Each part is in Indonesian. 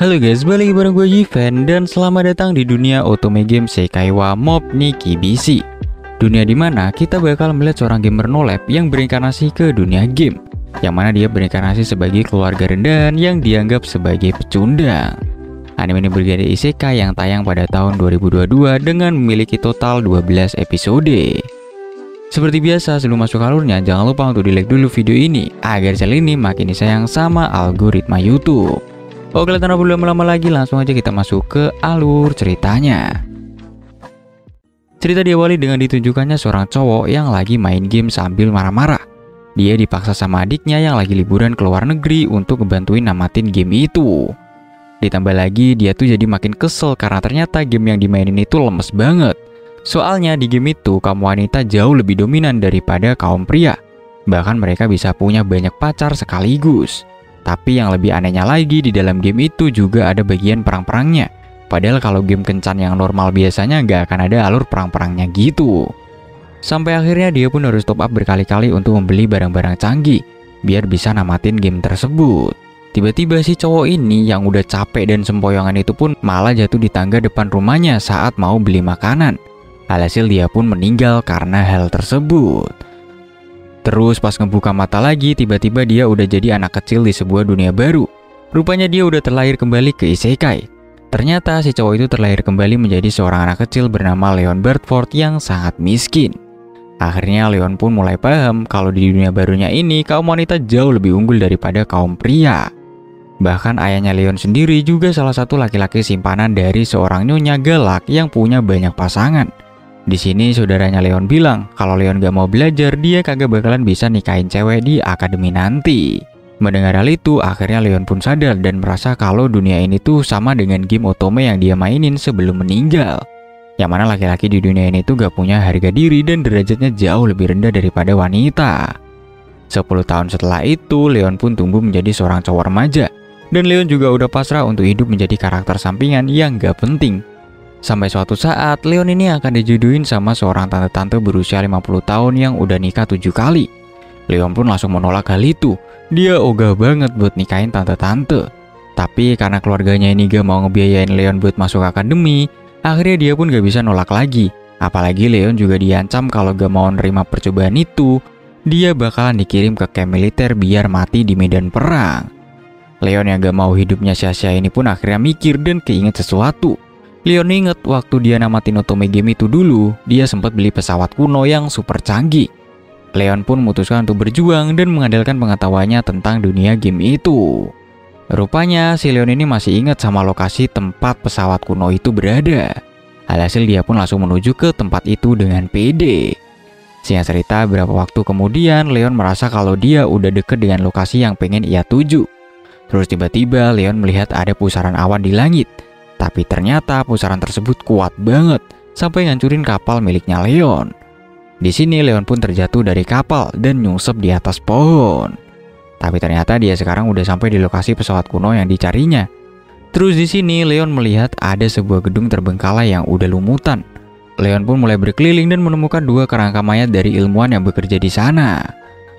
Halo guys, balik lagi bareng gue Yiven dan selamat datang di dunia otome game Seikaiwa Mob Nikki BC. Dunia dimana kita bakal melihat seorang gamer no-lab yang berinkarnasi ke dunia game, yang mana dia berinkarnasi sebagai keluarga rendahan yang dianggap sebagai pecundang. Anime ini bergenre isekai yang tayang pada tahun 2022 dengan memiliki total 12 episode. Seperti biasa, sebelum masuk alurnya, jangan lupa untuk di-like dulu video ini agar channel ini makin disayang sama algoritma YouTube. Oke, tanpa perlu lama-lama lagi, langsung aja kita masuk ke alur ceritanya. Cerita diawali dengan ditunjukkannya seorang cowok yang lagi main game sambil marah-marah. Dia dipaksa sama adiknya yang lagi liburan ke luar negeri untuk ngebantuin namatin game itu. Ditambah lagi dia tuh jadi makin kesel karena ternyata game yang dimainin itu lemes banget. Soalnya di game itu kaum wanita jauh lebih dominan daripada kaum pria. Bahkan mereka bisa punya banyak pacar sekaligus. Tapi yang lebih anehnya lagi, di dalam game itu juga ada bagian perang-perangnya. Padahal kalau game kencan yang normal biasanya nggak akan ada alur perang-perangnya gitu. Sampai akhirnya dia pun harus top up berkali-kali untuk membeli barang-barang canggih biar bisa namatin game tersebut. Tiba-tiba si cowok ini yang udah capek dan sempoyongan itu pun malah jatuh di tangga depan rumahnya saat mau beli makanan. Alhasil dia pun meninggal karena hal tersebut. Terus pas ngebuka mata lagi, tiba-tiba dia udah jadi anak kecil di sebuah dunia baru. Rupanya dia udah terlahir kembali ke isekai. Ternyata si cowok itu terlahir kembali menjadi seorang anak kecil bernama Leon Birdford yang sangat miskin. Akhirnya Leon pun mulai paham kalau di dunia barunya ini kaum wanita jauh lebih unggul daripada kaum pria. Bahkan ayahnya Leon sendiri juga salah satu laki-laki simpanan dari seorang nyonya galak yang punya banyak pasangan. Di sini saudaranya Leon bilang kalau Leon gak mau belajar, dia kagak bakalan bisa nikahin cewek di akademi nanti. Mendengar hal itu, akhirnya Leon pun sadar dan merasa kalau dunia ini tuh sama dengan game otome yang dia mainin sebelum meninggal. Yang mana laki-laki di dunia ini tuh gak punya harga diri dan derajatnya jauh lebih rendah daripada wanita. 10 tahun setelah itu, Leon pun tumbuh menjadi seorang cowok remaja. Dan Leon juga udah pasrah untuk hidup menjadi karakter sampingan yang gak penting. Sampai suatu saat, Leon ini akan dijodohin sama seorang tante-tante berusia 50 tahun yang udah nikah 7 kali. Leon pun langsung menolak hal itu. Dia ogah banget buat nikahin tante-tante. Tapi karena keluarganya ini gak mau ngebiayain Leon buat masuk akademi, akhirnya dia pun gak bisa nolak lagi. Apalagi Leon juga diancam kalau gak mau nerima percobaan itu, dia bakalan dikirim ke camp militer biar mati di medan perang. Leon yang gak mau hidupnya sia-sia ini pun akhirnya mikir dan keinget sesuatu. Leon inget waktu dia namatin otome game itu dulu, dia sempat beli pesawat kuno yang super canggih. Leon pun memutuskan untuk berjuang dan mengandalkan pengetahuannya tentang dunia game itu. Rupanya si Leon ini masih ingat sama lokasi tempat pesawat kuno itu berada. Alhasil dia pun langsung menuju ke tempat itu dengan pede. Singkat cerita, beberapa waktu kemudian Leon merasa kalau dia udah deket dengan lokasi yang pengen ia tuju. Terus tiba-tiba Leon melihat ada pusaran awan di langit. Tapi ternyata pusaran tersebut kuat banget sampai ngancurin kapal miliknya Leon. Di sini Leon pun terjatuh dari kapal dan nyungsep di atas pohon. Tapi ternyata dia sekarang udah sampai di lokasi pesawat kuno yang dicarinya. Terus di sini Leon melihat ada sebuah gedung terbengkalai yang udah lumutan. Leon pun mulai berkeliling dan menemukan 2 kerangka mayat dari ilmuwan yang bekerja di sana.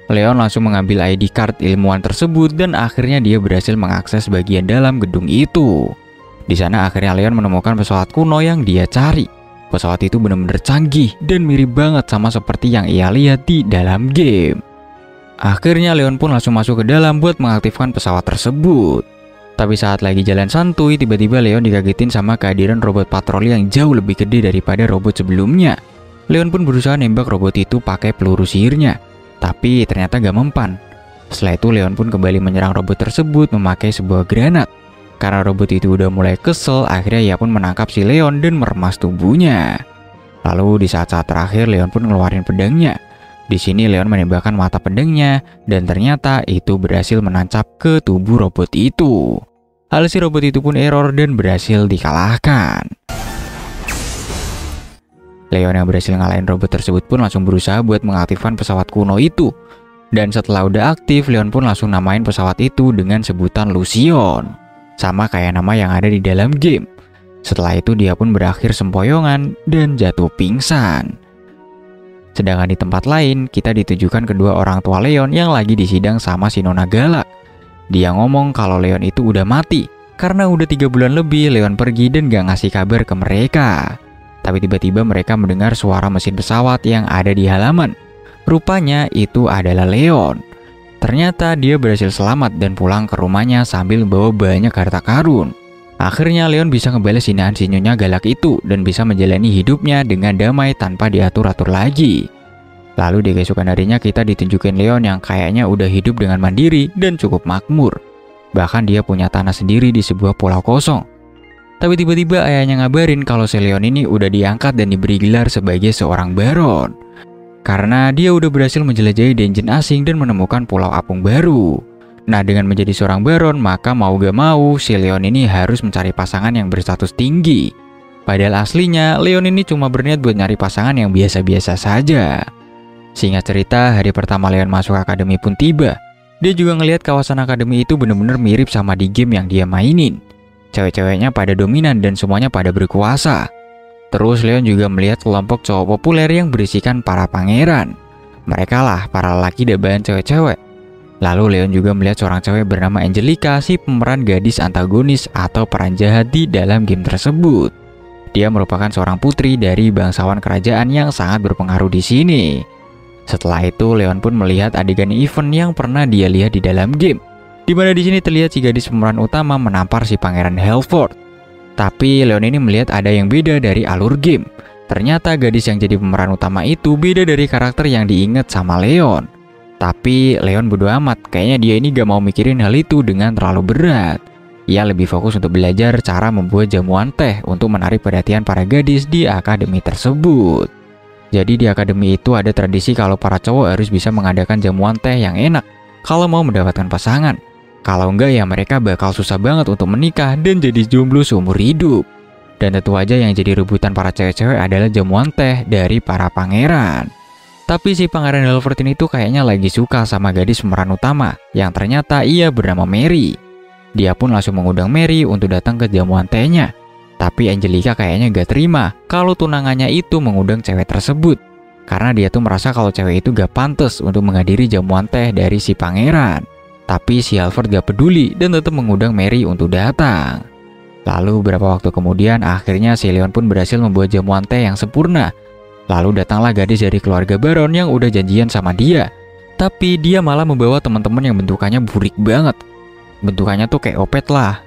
Leon langsung mengambil ID card ilmuwan tersebut dan akhirnya dia berhasil mengakses bagian dalam gedung itu. Di sana akhirnya Leon menemukan pesawat kuno yang dia cari. Pesawat itu benar-benar canggih dan mirip banget sama seperti yang ia lihat di dalam game. Akhirnya Leon pun langsung masuk ke dalam buat mengaktifkan pesawat tersebut. Tapi saat lagi jalan santuy, tiba-tiba Leon dikagetin sama kehadiran robot patroli yang jauh lebih gede daripada robot sebelumnya. Leon pun berusaha nembak robot itu pakai peluru sihirnya, tapi ternyata gak mempan. Setelah itu Leon pun kembali menyerang robot tersebut memakai sebuah granat. Karena robot itu udah mulai kesel, akhirnya ia pun menangkap si Leon dan meremas tubuhnya. Lalu di saat-saat terakhir Leon pun ngeluarin pedangnya. Di sini Leon menembakkan mata pedangnya dan ternyata itu berhasil menancap ke tubuh robot itu. Hasil robot itu pun error dan berhasil dikalahkan. Leon yang berhasil ngalahin robot tersebut pun langsung berusaha buat mengaktifkan pesawat kuno itu. Dan setelah udah aktif, Leon pun langsung namain pesawat itu dengan sebutan Lucion. Sama kayak nama yang ada di dalam game. Setelah itu dia pun berakhir sempoyongan dan jatuh pingsan. Sedangkan di tempat lain, kita ditujukan kedua orang tua Leon yang lagi disidang sama si Nona galak. Dia ngomong kalau Leon itu udah mati, Karena udah 3 bulan lebih Leon pergi dan gak ngasih kabar ke mereka. Tapi tiba-tiba mereka mendengar suara mesin pesawat yang ada di halaman. Rupanya itu adalah Leon. Ternyata dia berhasil selamat dan pulang ke rumahnya sambil membawa banyak harta karun. Akhirnya Leon bisa ngebales hinaan si nyonya galak itu dan bisa menjalani hidupnya dengan damai tanpa diatur-atur lagi. Lalu di keesokan harinya kita ditunjukin Leon yang kayaknya udah hidup dengan mandiri dan cukup makmur. Bahkan dia punya tanah sendiri di sebuah pulau kosong. Tapi tiba-tiba ayahnya ngabarin kalau si Leon ini udah diangkat dan diberi gelar sebagai seorang baron. Karena dia udah berhasil menjelajahi dungeon asing dan menemukan pulau apung baru. Nah, dengan menjadi seorang baron, maka mau gak mau si Leon ini harus mencari pasangan yang berstatus tinggi. Padahal aslinya Leon ini cuma berniat buat nyari pasangan yang biasa-biasa saja. Singkat cerita, hari pertama Leon masuk akademi pun tiba. Dia juga ngelihat kawasan akademi itu bener-bener mirip sama di game yang dia mainin. Cewek-ceweknya pada dominan dan semuanya pada berkuasa. Terus Leon juga melihat kelompok cowok populer yang berisikan para pangeran. Mereka lah para lelaki deban cewek-cewek. Lalu Leon juga melihat seorang cewek bernama Angelica, si pemeran gadis antagonis atau peran jahat di dalam game tersebut. Dia merupakan seorang putri dari bangsawan kerajaan yang sangat berpengaruh di sini. Setelah itu Leon pun melihat adegan event yang pernah dia lihat di dalam game, di mana di sini terlihat si gadis pemeran utama menampar si pangeran Halford. Tapi Leon ini melihat ada yang beda dari alur game. Ternyata gadis yang jadi pemeran utama itu beda dari karakter yang diingat sama Leon. Tapi Leon bodo amat, kayaknya dia ini gak mau mikirin hal itu dengan terlalu berat. Ia lebih fokus untuk belajar cara membuat jamuan teh untuk menarik perhatian para gadis di akademi tersebut. Jadi di akademi itu ada tradisi kalau para cowok harus bisa mengadakan jamuan teh yang enak kalau mau mendapatkan pasangan. Kalau enggak ya mereka bakal susah banget untuk menikah dan jadi jomblo seumur hidup. Dan tentu aja yang jadi rebutan para cewek-cewek adalah jamuan teh dari para pangeran. Tapi si pangeran Halford ini tuh kayaknya lagi suka sama gadis pemeran utama yang ternyata ia bernama Mary. Dia pun langsung mengundang Mary untuk datang ke jamuan tehnya. Tapi Angelica kayaknya gak terima kalau tunangannya itu mengundang cewek tersebut. Karena dia tuh merasa kalau cewek itu gak pantas untuk menghadiri jamuan teh dari si pangeran. Tapi si Halford gak peduli dan tetap mengundang Mary untuk datang. Lalu beberapa waktu kemudian akhirnya si Leon pun berhasil membuat jamuan teh yang sempurna. Lalu datanglah gadis dari keluarga baron yang udah janjian sama dia. Tapi dia malah membawa teman-teman yang bentukannya burik banget. Bentukannya tuh kayak opet lah.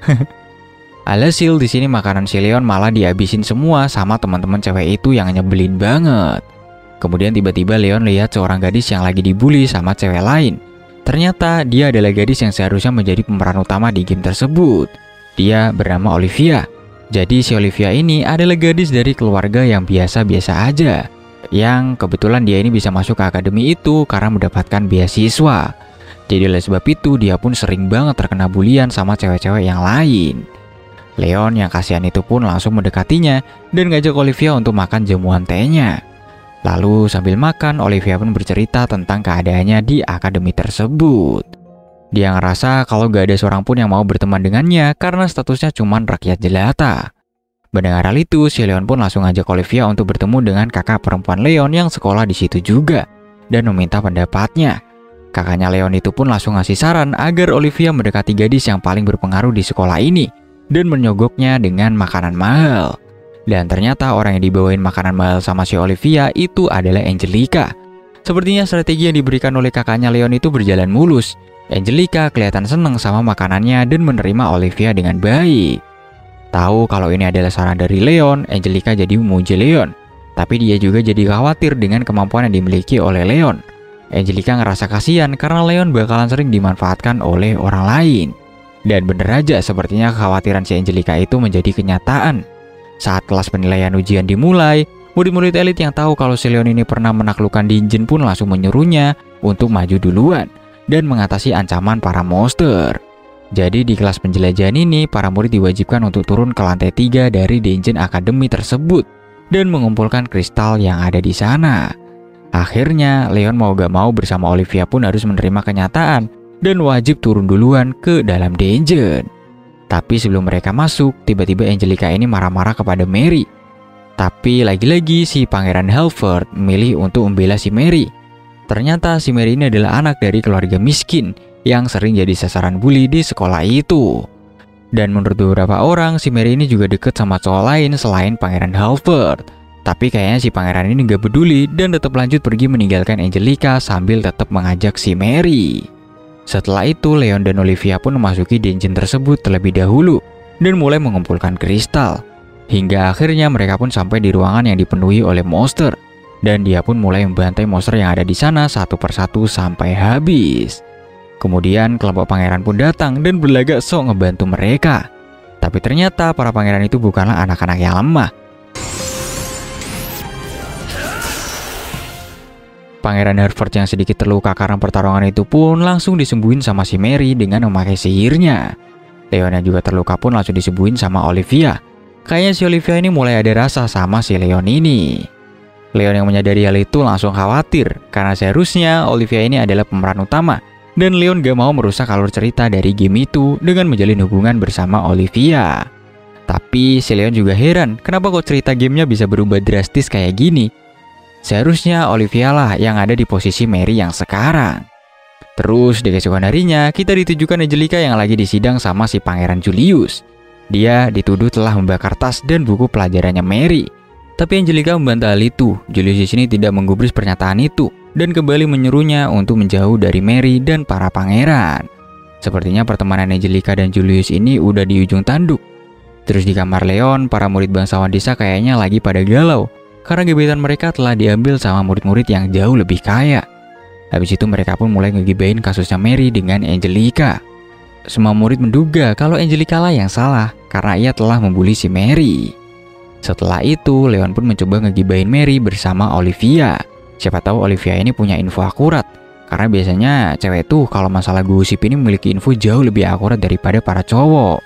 Alhasil di sini makanan si Leon malah dihabisin semua sama teman-teman cewek itu yang nyebelin banget. Kemudian tiba-tiba Leon lihat seorang gadis yang lagi dibully sama cewek lain. Ternyata dia adalah gadis yang seharusnya menjadi pemeran utama di game tersebut. Dia bernama Olivia. Jadi si Olivia ini adalah gadis dari keluarga yang biasa-biasa aja. Yang kebetulan dia ini bisa masuk ke akademi itu karena mendapatkan beasiswa. Jadi oleh sebab itu dia pun sering banget terkena bulian sama cewek-cewek yang lain. Leon yang kasihan itu pun langsung mendekatinya dan ngajak Olivia untuk makan jamuan tehnya. Lalu sambil makan, Olivia pun bercerita tentang keadaannya di akademi tersebut. Dia ngerasa kalau gak ada seorang pun yang mau berteman dengannya karena statusnya cuma rakyat jelata. Mendengar hal itu, si Leon pun langsung ngajak Olivia untuk bertemu dengan kakak perempuan Leon yang sekolah di situ juga dan meminta pendapatnya. Kakaknya Leon itu pun langsung ngasih saran agar Olivia mendekati gadis yang paling berpengaruh di sekolah ini dan menyogoknya dengan makanan mahal. Dan ternyata orang yang dibawain makanan mahal sama si Olivia itu adalah Angelica. Sepertinya strategi yang diberikan oleh kakaknya Leon itu berjalan mulus. Angelica kelihatan seneng sama makanannya dan menerima Olivia dengan baik. Tahu kalau ini adalah saran dari Leon, Angelica jadi memuji Leon. Tapi dia juga jadi khawatir dengan kemampuan yang dimiliki oleh Leon. Angelica ngerasa kasihan karena Leon bakalan sering dimanfaatkan oleh orang lain. Dan bener aja sepertinya kekhawatiran si Angelica itu menjadi kenyataan. Saat kelas penilaian ujian dimulai, murid-murid elit yang tahu kalau si Leon ini pernah menaklukkan dungeon pun langsung menyuruhnya untuk maju duluan dan mengatasi ancaman para monster. Jadi di kelas penjelajahan ini, para murid diwajibkan untuk turun ke lantai 3 dari dungeon akademi tersebut dan mengumpulkan kristal yang ada di sana. Akhirnya, Leon mau gak mau bersama Olivia pun harus menerima kenyataan dan wajib turun duluan ke dalam dungeon. Tapi sebelum mereka masuk, tiba-tiba Angelica ini marah-marah kepada Mary. Tapi lagi-lagi si Pangeran Halford memilih untuk membela si Mary. Ternyata si Mary ini adalah anak dari keluarga miskin yang sering jadi sasaran bully di sekolah itu. Dan menurut beberapa orang, si Mary ini juga deket sama cowok lain selain Pangeran Halford. Tapi kayaknya si pangeran ini gak peduli dan tetap lanjut pergi meninggalkan Angelica sambil tetap mengajak si Mary. Setelah itu, Leon dan Olivia pun memasuki dungeon tersebut terlebih dahulu dan mulai mengumpulkan kristal. Hingga akhirnya mereka pun sampai di ruangan yang dipenuhi oleh monster. Dan dia pun mulai membantai monster yang ada di sana satu persatu sampai habis. Kemudian kelompok pangeran pun datang dan berlagak sok ngebantu mereka. Tapi ternyata para pangeran itu bukanlah anak-anak yang lemah. Pangeran Harvard yang sedikit terluka karena pertarungan itu pun langsung disembuhin sama si Mary dengan memakai sihirnya. Leon yang juga terluka pun langsung disembuhin sama Olivia. Kayaknya si Olivia ini mulai ada rasa sama si Leon ini. Leon yang menyadari hal itu langsung khawatir karena seharusnya Olivia ini adalah pemeran utama. Dan Leon gak mau merusak alur cerita dari game itu dengan menjalin hubungan bersama Olivia. Tapi si Leon juga heran kenapa kok cerita gamenya bisa berubah drastis kayak gini. Seharusnya Olivia lah yang ada di posisi Mary yang sekarang. Terus di keesokan harinya kita ditujukan Angelica yang lagi disidang sama si Pangeran Julius. Dia dituduh telah membakar tas dan buku pelajarannya Mary. Tapi Angelica membantah hal itu. Julius di sini tidak menggubris pernyataan itu dan kembali menyuruhnya untuk menjauh dari Mary dan para pangeran. Sepertinya pertemanan Angelica dan Julius ini udah di ujung tanduk. Terus di kamar Leon, para murid bangsawan desa kayaknya lagi pada galau karena gebetan mereka telah diambil sama murid-murid yang jauh lebih kaya. Habis itu mereka pun mulai ngegibain kasusnya Mary dengan Angelica. Semua murid menduga kalau Angelica lah yang salah karena ia telah membuli si Mary. Setelah itu, Leon pun mencoba ngegibain Mary bersama Olivia. Siapa tahu Olivia ini punya info akurat. Karena biasanya cewek tuh kalau masalah gosip ini memiliki info jauh lebih akurat daripada para cowok.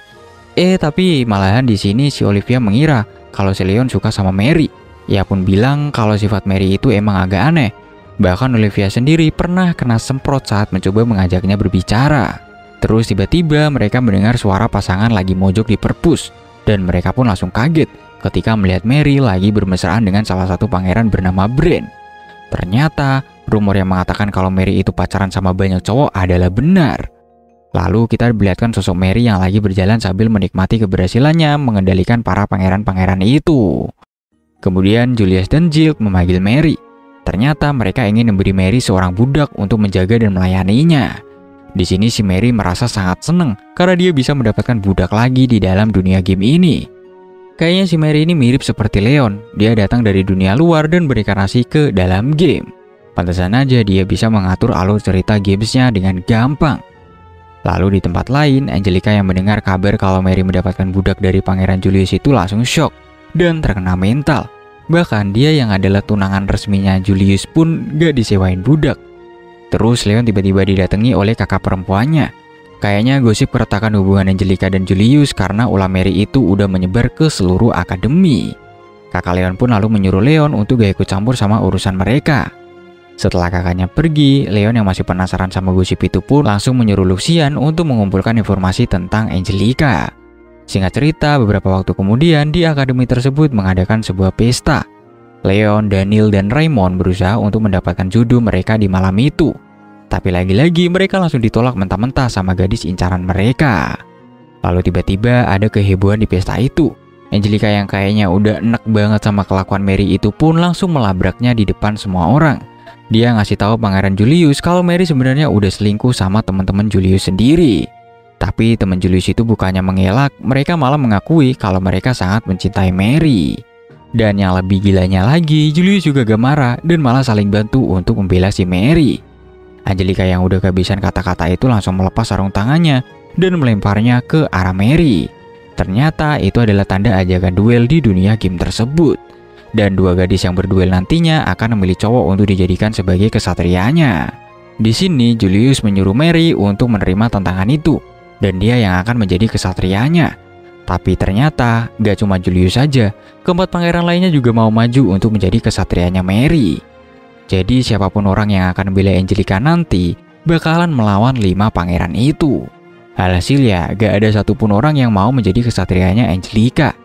Tapi malahan di sini si Olivia mengira kalau si Leon suka sama Mary. Ia pun bilang kalau sifat Mary itu emang agak aneh. Bahkan Olivia sendiri pernah kena semprot saat mencoba mengajaknya berbicara. Terus tiba-tiba mereka mendengar suara pasangan lagi mojok di perpus. Dan mereka pun langsung kaget ketika melihat Mary lagi bermesraan dengan salah satu pangeran bernama Bran. Ternyata rumor yang mengatakan kalau Mary itu pacaran sama banyak cowok adalah benar. Lalu kita melihatkan sosok Mary yang lagi berjalan sambil menikmati keberhasilannya mengendalikan para pangeran-pangeran itu. Kemudian Julius dan Jill memanggil Mary. Ternyata mereka ingin memberi Mary seorang budak untuk menjaga dan melayaninya. Di sini si Mary merasa sangat senang karena dia bisa mendapatkan budak lagi di dalam dunia game ini. Kayaknya si Mary ini mirip seperti Leon. Dia datang dari dunia luar dan berinkarnasi ke dalam game. Pantesan aja dia bisa mengatur alur cerita gamesnya dengan gampang. Lalu di tempat lain, Angelica yang mendengar kabar kalau Mary mendapatkan budak dari Pangeran Julius itu langsung shock dan terkena mental. Bahkan dia yang adalah tunangan resminya Julius pun gak disewain budak. Terus Leon tiba-tiba didatangi oleh kakak perempuannya. Kayaknya gosip keretakan hubungan Angelica dan Julius karena ulah Mary itu udah menyebar ke seluruh akademi. Kakak Leon pun lalu menyuruh Leon untuk gak ikut campur sama urusan mereka. Setelah kakaknya pergi, Leon yang masih penasaran sama gosip itu pun langsung menyuruh Lucian untuk mengumpulkan informasi tentang Angelica. Singkat cerita, beberapa waktu kemudian di akademi tersebut mengadakan sebuah pesta. Leon, Daniel, dan Raymond berusaha untuk mendapatkan jodoh mereka di malam itu. Tapi lagi-lagi mereka langsung ditolak mentah-mentah sama gadis incaran mereka. Lalu tiba-tiba ada kehebohan di pesta itu. Angelica yang kayaknya udah enek banget sama kelakuan Mary itu pun langsung melabraknya di depan semua orang. Dia ngasih tahu Pangeran Julius kalau Mary sebenarnya udah selingkuh sama teman-teman Julius sendiri. Tapi teman Julius itu bukannya mengelak, mereka malah mengakui kalau mereka sangat mencintai Mary. Dan yang lebih gilanya lagi, Julius juga gak marah dan malah saling bantu untuk membela si Mary. Angelica yang udah kehabisan kata-kata itu langsung melepas sarung tangannya dan melemparnya ke arah Mary. Ternyata itu adalah tanda ajakan duel di dunia game tersebut. Dan dua gadis yang berduel nantinya akan memilih cowok untuk dijadikan sebagai kesatrianya. Di sini Julius menyuruh Mary untuk menerima tantangan itu dan dia yang akan menjadi kesatrianya. Tapi ternyata gak cuma Julius saja, keempat pangeran lainnya juga mau maju untuk menjadi kesatrianya Mary. Jadi siapapun orang yang akan membela Angelica nanti bakalan melawan 5 pangeran itu. Alhasil ya gak ada satupun orang yang mau menjadi kesatrianya Angelica.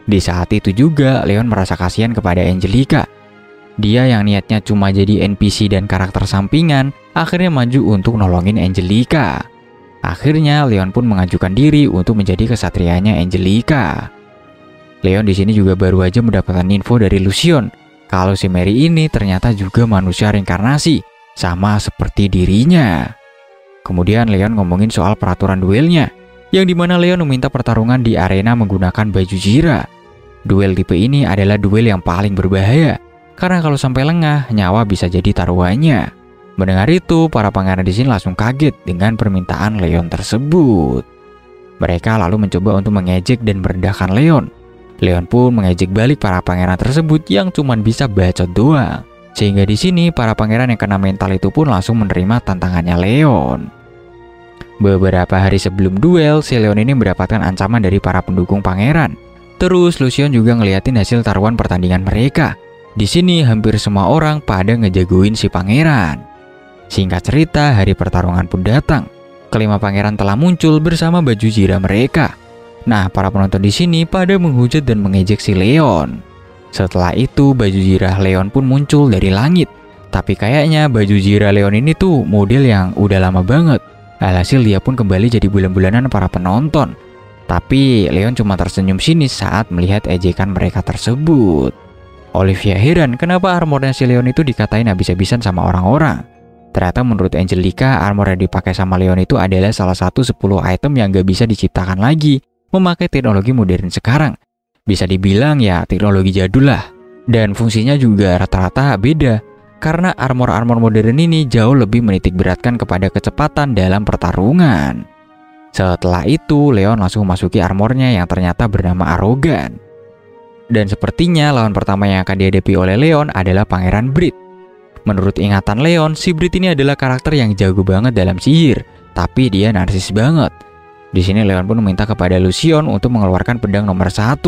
Di saat itu juga Leon merasa kasihan kepada Angelica. Dia yang niatnya cuma jadi NPC dan karakter sampingan akhirnya maju untuk nolongin Angelica. Akhirnya Leon pun mengajukan diri untuk menjadi kesatrianya Angelica. Leon di sini juga baru aja mendapatkan info dari Lucion kalau si Mary ini ternyata juga manusia reinkarnasi, sama seperti dirinya. Kemudian Leon ngomongin soal peraturan duelnya, yang dimana Leon meminta pertarungan di arena menggunakan baju Jira. Duel tipe ini adalah duel yang paling berbahaya, karena kalau sampai lengah, nyawa bisa jadi taruhannya. Mendengar itu, para pangeran di sini langsung kaget dengan permintaan Leon tersebut. Mereka lalu mencoba untuk mengejek dan merendahkan Leon. Leon pun mengejek balik para pangeran tersebut yang cuma bisa bacot doang. Sehingga di sini para pangeran yang kena mental itu pun langsung menerima tantangannya Leon. Beberapa hari sebelum duel, si Leon ini mendapatkan ancaman dari para pendukung pangeran. Terus Lucion juga ngeliatin hasil taruhan pertandingan mereka. Di sini hampir semua orang pada ngejagoin si pangeran. Singkat cerita, hari pertarungan pun datang. Kelima pangeran telah muncul bersama baju Jira mereka. Nah, para penonton di sini pada menghujat dan mengejek si Leon. Setelah itu, baju Jira Leon pun muncul dari langit. Tapi kayaknya baju Jira Leon ini tuh model yang udah lama banget. Alhasil dia pun kembali jadi bulan-bulanan para penonton. Tapi Leon cuma tersenyum sinis saat melihat ejekan mereka tersebut. Olivia heran kenapa armornya si Leon itu dikatain habis-habisan sama orang-orang. Ternyata menurut Angelica, armor yang dipakai sama Leon itu adalah salah satu 10 item yang gak bisa diciptakan lagi memakai teknologi modern sekarang. Bisa dibilang ya teknologi jadul lah. Dan fungsinya juga rata-rata beda, karena armor-armor modern ini jauh lebih menitik beratkan kepada kecepatan dalam pertarungan. Setelah itu, Leon langsung memasuki armornya yang ternyata bernama Arogan. Dan sepertinya lawan pertama yang akan dihadapi oleh Leon adalah Pangeran Brit. Menurut ingatan Leon, si Brit ini adalah karakter yang jago banget dalam sihir, tapi dia narsis banget. Di sini Leon pun meminta kepada Lucion untuk mengeluarkan pedang nomor 1.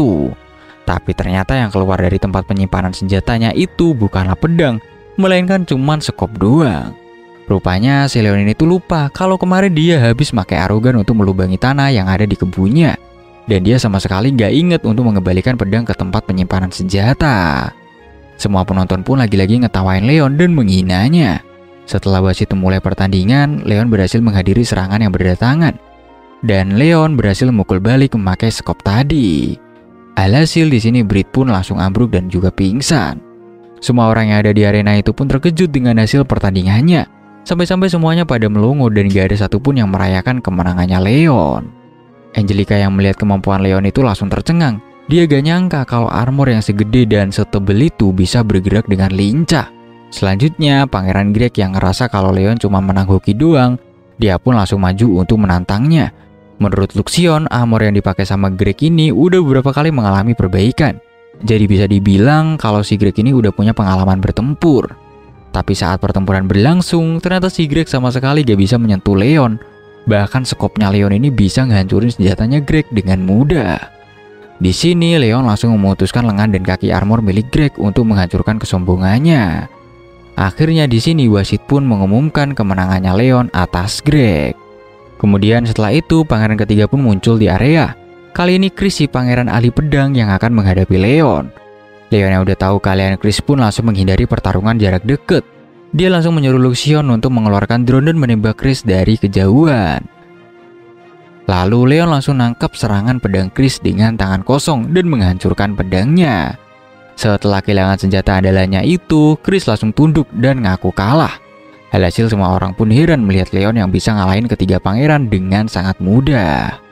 Tapi ternyata yang keluar dari tempat penyimpanan senjatanya itu bukanlah pedang, melainkan cuman sekop doang. Rupanya si Leon ini tuh lupa kalau kemarin dia habis pakai Arogan untuk melubangi tanah yang ada di kebunnya. Dan dia sama sekali gak inget untuk mengembalikan pedang ke tempat penyimpanan senjata. Semua penonton pun lagi-lagi ngetawain Leon dan menghinanya. Setelah wasit memulai pertandingan, Leon berhasil menghadiri serangan yang berdatangan. Dan Leon berhasil memukul balik memakai sekop tadi. Alhasil di sini Brit pun langsung ambruk dan juga pingsan. Semua orang yang ada di arena itu pun terkejut dengan hasil pertandingannya. Sampai-sampai semuanya pada melongo dan gak ada satupun yang merayakan kemenangannya Leon. Angelica yang melihat kemampuan Leon itu langsung tercengang. Dia gak nyangka kalau armor yang segede dan setebel itu bisa bergerak dengan lincah. Selanjutnya, Pangeran Greg yang ngerasa kalau Leon cuma menang hoki doang, dia pun langsung maju untuk menantangnya. Menurut Lucion, armor yang dipakai sama Greg ini udah beberapa kali mengalami perbaikan. Jadi bisa dibilang kalau si Greg ini udah punya pengalaman bertempur. Tapi saat pertempuran berlangsung, ternyata si Greg sama sekali gak bisa menyentuh Leon. Bahkan sekopnya Leon ini bisa ngehancurin senjatanya Greg dengan mudah. Di sini Leon langsung memutuskan lengan dan kaki armor milik Greg untuk menghancurkan kesombongannya. Akhirnya di sini wasit pun mengumumkan kemenangannya Leon atas Greg. Kemudian setelah itu pangeran ketiga pun muncul di area. Kali ini Chris si pangeran ahli pedang yang akan menghadapi Leon. Leon yang udah tahu kalian Chris pun langsung menghindari pertarungan jarak dekat. Dia langsung menyuruh Lucion untuk mengeluarkan drone dan menembak Chris dari kejauhan. Lalu Leon langsung nangkep serangan pedang Chris dengan tangan kosong dan menghancurkan pedangnya. Setelah kehilangan senjata andalannya itu, Chris langsung tunduk dan ngaku kalah. Alhasil semua orang pun heran melihat Leon yang bisa ngalahin ketiga pangeran dengan sangat mudah.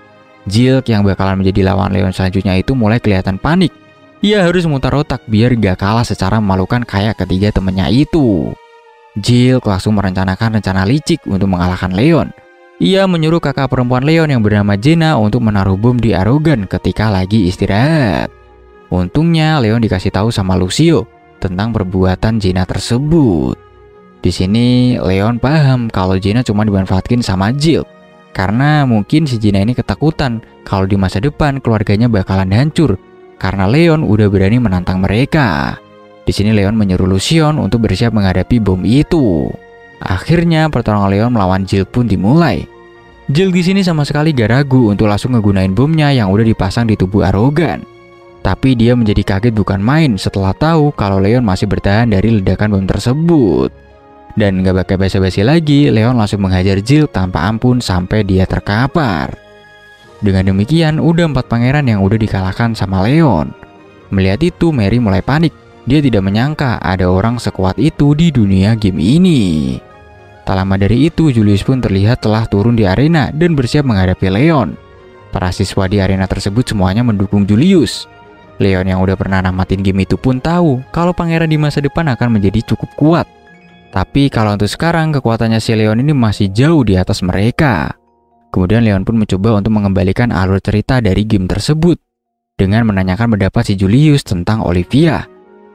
Jill yang bakalan menjadi lawan Leon selanjutnya itu mulai kelihatan panik. Ia harus memutar otak biar gak kalah secara memalukan kayak ketiga temennya itu. Jill langsung merencanakan rencana licik untuk mengalahkan Leon. Ia menyuruh kakak perempuan Leon yang bernama Jenna untuk menaruh bom di Arogan ketika lagi istirahat. Untungnya Leon dikasih tahu sama Lucio tentang perbuatan Jenna tersebut. Di sini Leon paham kalau Jenna cuma dimanfaatkan sama Jill. Karena mungkin si Jenna ini ketakutan kalau di masa depan keluarganya bakalan hancur karena Leon udah berani menantang mereka. Di sini Leon menyuruh Lucion untuk bersiap menghadapi bom itu. Akhirnya pertarungan Leon melawan Jill pun dimulai. Jill di sini sama sekali gak ragu untuk langsung ngegunain bomnya yang udah dipasang di tubuh Arogan. Tapi dia menjadi kaget bukan main setelah tahu kalau Leon masih bertahan dari ledakan bom tersebut. Dan gak pakai basa-basi lagi, Leon langsung menghajar Jill tanpa ampun sampai dia terkapar. Dengan demikian, udah 4 pangeran yang udah dikalahkan sama Leon. Melihat itu, Mary mulai panik. Dia tidak menyangka ada orang sekuat itu di dunia game ini. Tak lama dari itu, Julius pun terlihat telah turun di arena dan bersiap menghadapi Leon. Para siswa di arena tersebut semuanya mendukung Julius. Leon yang udah pernah namatin game itu pun tahu kalau pangeran di masa depan akan menjadi cukup kuat. Tapi kalau untuk sekarang, kekuatannya si Leon ini masih jauh di atas mereka. Kemudian Leon pun mencoba untuk mengembalikan alur cerita dari game tersebut dengan menanyakan pendapat si Julius tentang Olivia.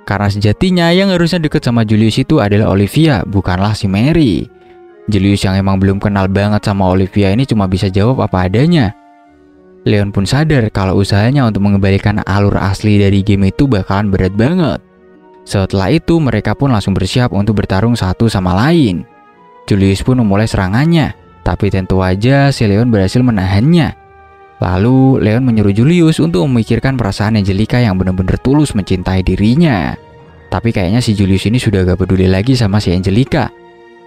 Karena sejatinya yang harusnya deket sama Julius itu adalah Olivia, bukanlah si Mary. Julius yang emang belum kenal banget sama Olivia ini cuma bisa jawab apa adanya. Leon pun sadar kalau usahanya untuk mengembalikan alur asli dari game itu bakalan berat banget. Setelah itu, mereka pun langsung bersiap untuk bertarung satu sama lain. Julius pun memulai serangannya, tapi tentu aja si Leon berhasil menahannya. Lalu, Leon menyuruh Julius untuk memikirkan perasaan Angelica yang benar-benar tulus mencintai dirinya. Tapi kayaknya si Julius ini sudah gak peduli lagi sama si Angelica.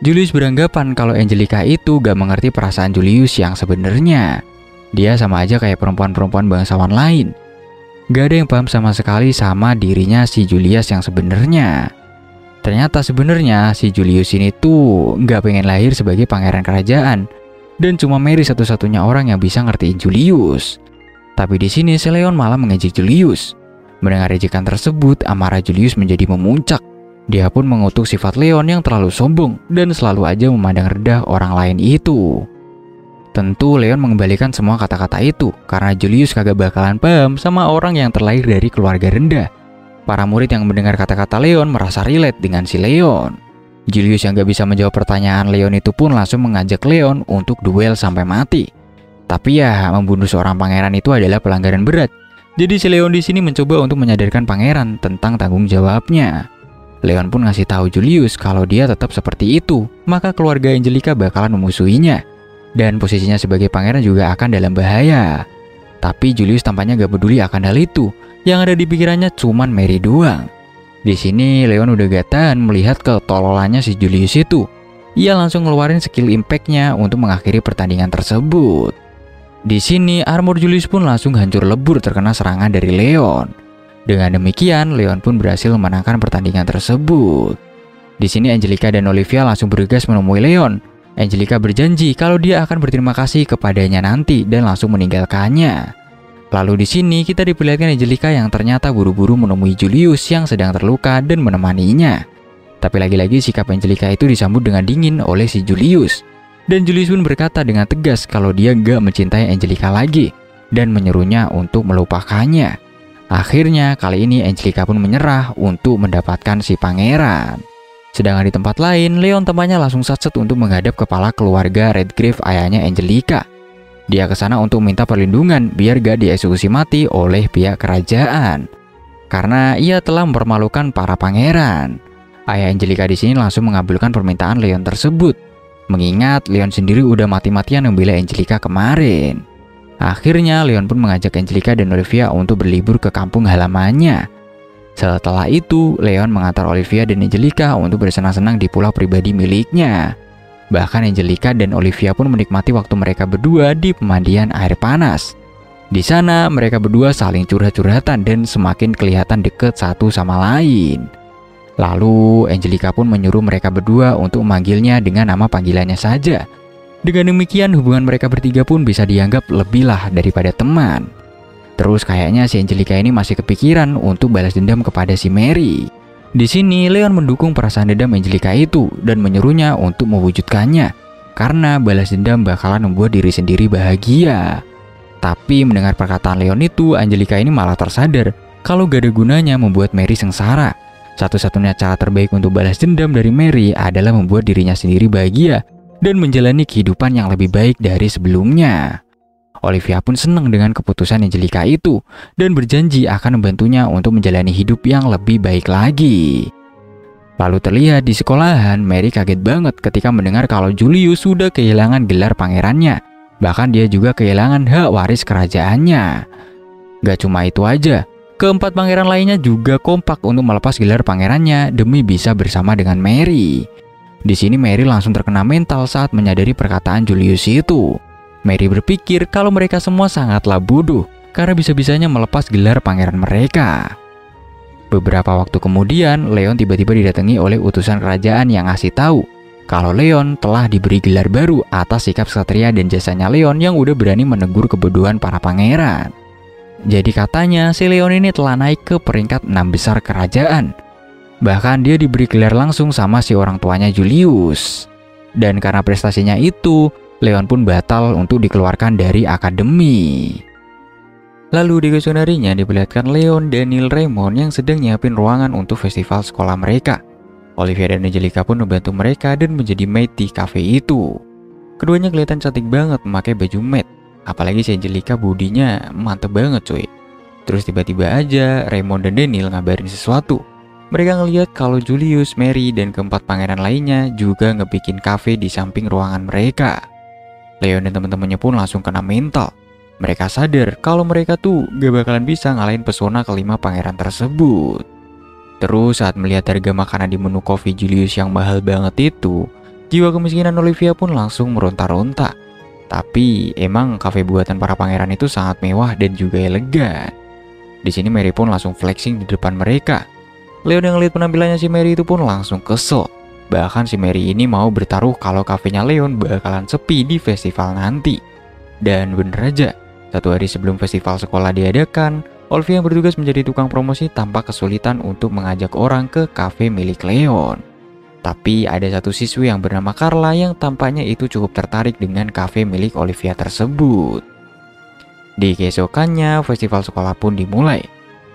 Julius beranggapan kalau Angelica itu gak mengerti perasaan Julius yang sebenarnya. Dia sama aja kayak perempuan-perempuan bangsawan lain. Gak ada yang paham sama sekali sama dirinya si Julius yang sebenarnya. Ternyata sebenarnya si Julius ini tuh gak pengen lahir sebagai pangeran kerajaan. Dan cuma Mary satu-satunya orang yang bisa ngertiin Julius. Tapi di sini si Leon malah mengejek Julius. Mendengar ejekan tersebut, amarah Julius menjadi memuncak. Dia pun mengutuk sifat Leon yang terlalu sombong dan selalu aja memandang rendah orang lain itu. Tentu Leon mengembalikan semua kata-kata itu karena Julius kagak bakalan paham sama orang yang terlahir dari keluarga rendah. Para murid yang mendengar kata-kata Leon merasa relate dengan si Leon. Julius yang gak bisa menjawab pertanyaan Leon itu pun langsung mengajak Leon untuk duel sampai mati. Tapi ya, membunuh seorang pangeran itu adalah pelanggaran berat. Jadi si Leon di sini mencoba untuk menyadarkan pangeran tentang tanggung jawabnya. Leon pun ngasih tahu Julius kalau dia tetap seperti itu, maka keluarga Angelica bakalan memusuhinya. Dan posisinya sebagai pangeran juga akan dalam bahaya. Tapi Julius tampaknya gak peduli akan hal itu. Yang ada di pikirannya cuman Mary doang. Di sini Leon udah gak tahan melihat ketololannya si Julius itu. Ia langsung ngeluarin skill impact-nya untuk mengakhiri pertandingan tersebut. Di sini armor Julius pun langsung hancur lebur terkena serangan dari Leon. Dengan demikian Leon pun berhasil memenangkan pertandingan tersebut. Di sini Angelica dan Olivia langsung bergegas menemui Leon. Angelica berjanji kalau dia akan berterima kasih kepadanya nanti dan langsung meninggalkannya. Lalu di sini kita diperlihatkan Angelica yang ternyata buru-buru menemui Julius yang sedang terluka dan menemaninya. Tapi lagi-lagi sikap Angelica itu disambut dengan dingin oleh si Julius. Dan Julius pun berkata dengan tegas kalau dia gak mencintai Angelica lagi dan menyuruhnya untuk melupakannya. Akhirnya kali ini Angelica pun menyerah untuk mendapatkan si pangeran. Sedangkan di tempat lain, Leon tampaknya langsung satset untuk menghadap kepala keluarga Redgrave ayahnya Angelica. Dia ke sana untuk minta perlindungan biar gak dieksekusi mati oleh pihak kerajaan. Karena ia telah mempermalukan para pangeran. Ayah Angelica di sini langsung mengabulkan permintaan Leon tersebut. Mengingat Leon sendiri udah mati-matian membela Angelica kemarin. Akhirnya Leon pun mengajak Angelica dan Olivia untuk berlibur ke kampung halamannya. Setelah itu, Leon mengantar Olivia dan Angelica untuk bersenang-senang di pulau pribadi miliknya. Bahkan Angelica dan Olivia pun menikmati waktu mereka berdua di pemandian air panas. Di sana, mereka berdua saling curhat-curhatan dan semakin kelihatan dekat satu sama lain. Lalu, Angelica pun menyuruh mereka berdua untuk memanggilnya dengan nama panggilannya saja. Dengan demikian, hubungan mereka bertiga pun bisa dianggap lebihlah daripada teman. Terus kayaknya si Angelica ini masih kepikiran untuk balas dendam kepada si Mary. Di sini Leon mendukung perasaan dendam Angelica itu dan menyuruhnya untuk mewujudkannya. Karena balas dendam bakalan membuat diri sendiri bahagia. Tapi mendengar perkataan Leon itu, Angelica ini malah tersadar kalau gak ada gunanya membuat Mary sengsara. Satu-satunya cara terbaik untuk balas dendam dari Mary adalah membuat dirinya sendiri bahagia dan menjalani kehidupan yang lebih baik dari sebelumnya. Olivia pun senang dengan keputusan Angelica itu dan berjanji akan membantunya untuk menjalani hidup yang lebih baik lagi. Lalu terlihat di sekolahan, Mary kaget banget ketika mendengar kalau Julius sudah kehilangan gelar pangerannya. Bahkan dia juga kehilangan hak waris kerajaannya. Gak cuma itu aja, keempat pangeran lainnya juga kompak untuk melepas gelar pangerannya demi bisa bersama dengan Mary. Di sini Mary langsung terkena mental saat menyadari perkataan Julius itu. Mary berpikir kalau mereka semua sangatlah bodoh karena bisa-bisanya melepas gelar pangeran mereka. Beberapa waktu kemudian, Leon tiba-tiba didatangi oleh utusan kerajaan yang ngasih tahu kalau Leon telah diberi gelar baru atas sikap ksatria dan jasanya Leon yang udah berani menegur kebodohan para pangeran. Jadi katanya si Leon ini telah naik ke peringkat 6 besar kerajaan. Bahkan dia diberi gelar langsung sama si orang tuanya Julius. Dan karena prestasinya itu, Leon pun batal untuk dikeluarkan dari akademi. Lalu di keesokan harinya diperlihatkan Leon, Daniel, Raymond yang sedang nyiapin ruangan untuk festival sekolah mereka. Olivia dan Angelica pun membantu mereka dan menjadi maid di cafe itu. Keduanya kelihatan cantik banget memakai baju maid. Apalagi si Angelica bodinya mantep banget cuy. Terus tiba-tiba aja Raymond dan Daniel ngabarin sesuatu. Mereka ngeliat kalau Julius, Mary, dan keempat pangeran lainnya juga ngebikin cafe di samping ruangan mereka. Leon dan teman-temannya pun langsung kena mental. Mereka sadar kalau mereka tuh gak bakalan bisa ngalahin pesona kelima pangeran tersebut. Terus saat melihat harga makanan di menu coffee Julius yang mahal banget itu, jiwa kemiskinan Olivia pun langsung meronta-ronta. Tapi emang kafe buatan para pangeran itu sangat mewah dan juga elegan. Di sini Mary pun langsung flexing di depan mereka. Leon yang lihat penampilannya si Mary itu pun langsung kesel. Bahkan si Mary ini mau bertaruh kalau kafenya Leon bakalan sepi di festival nanti. Dan bener aja, 1 hari sebelum festival sekolah diadakan, Olivia yang bertugas menjadi tukang promosi tanpa kesulitan untuk mengajak orang ke kafe milik Leon. Tapi ada satu siswi yang bernama Carla yang tampaknya itu cukup tertarik dengan kafe milik Olivia tersebut. Di keesokannya, festival sekolah pun dimulai.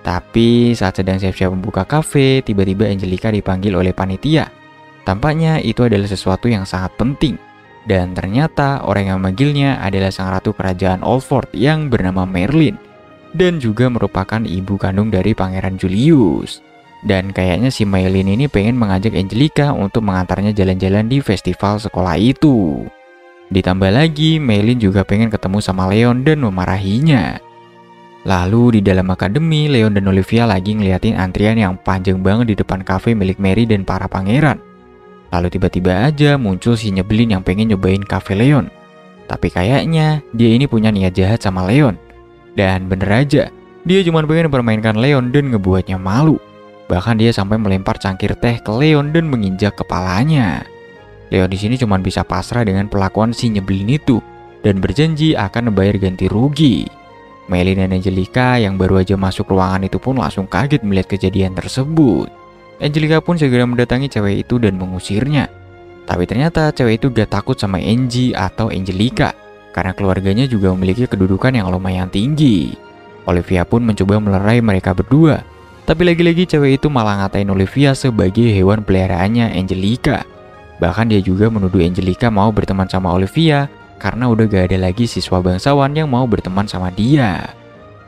Tapi saat sedang siap-siap membuka kafe, tiba-tiba Angelica dipanggil oleh panitia. Tampaknya itu adalah sesuatu yang sangat penting. Dan ternyata orang yang memanggilnya adalah sang ratu kerajaan Oldford yang bernama Merlin. Dan juga merupakan ibu kandung dari Pangeran Julius. Dan kayaknya si Merlin ini pengen mengajak Angelica untuk mengantarnya jalan-jalan di festival sekolah itu. Ditambah lagi, Merlin juga pengen ketemu sama Leon dan memarahinya. Lalu di dalam akademi, Leon dan Olivia lagi ngeliatin antrian yang panjang banget di depan kafe milik Mary dan para pangeran. Lalu tiba-tiba aja muncul si nyebelin yang pengen nyobain kafe Leon. Tapi kayaknya dia ini punya niat jahat sama Leon. Dan bener aja, dia cuma pengen mempermainkan Leon dan ngebuatnya malu. Bahkan dia sampai melempar cangkir teh ke Leon dan menginjak kepalanya. Leon di sini cuma bisa pasrah dengan perlakuan si nyebelin itu dan berjanji akan membayar ganti rugi. Merlin dan Angelica yang baru aja masuk ruangan itu pun langsung kaget melihat kejadian tersebut. Angelica pun segera mendatangi cewek itu dan mengusirnya. Tapi ternyata cewek itu gak takut sama Angie atau Angelica karena keluarganya juga memiliki kedudukan yang lumayan tinggi. Olivia pun mencoba melerai mereka berdua. Tapi lagi-lagi cewek itu malah ngatain Olivia sebagai hewan peliharaannya Angelica. Bahkan dia juga menuduh Angelica mau berteman sama Olivia karena udah gak ada lagi siswa bangsawan yang mau berteman sama dia.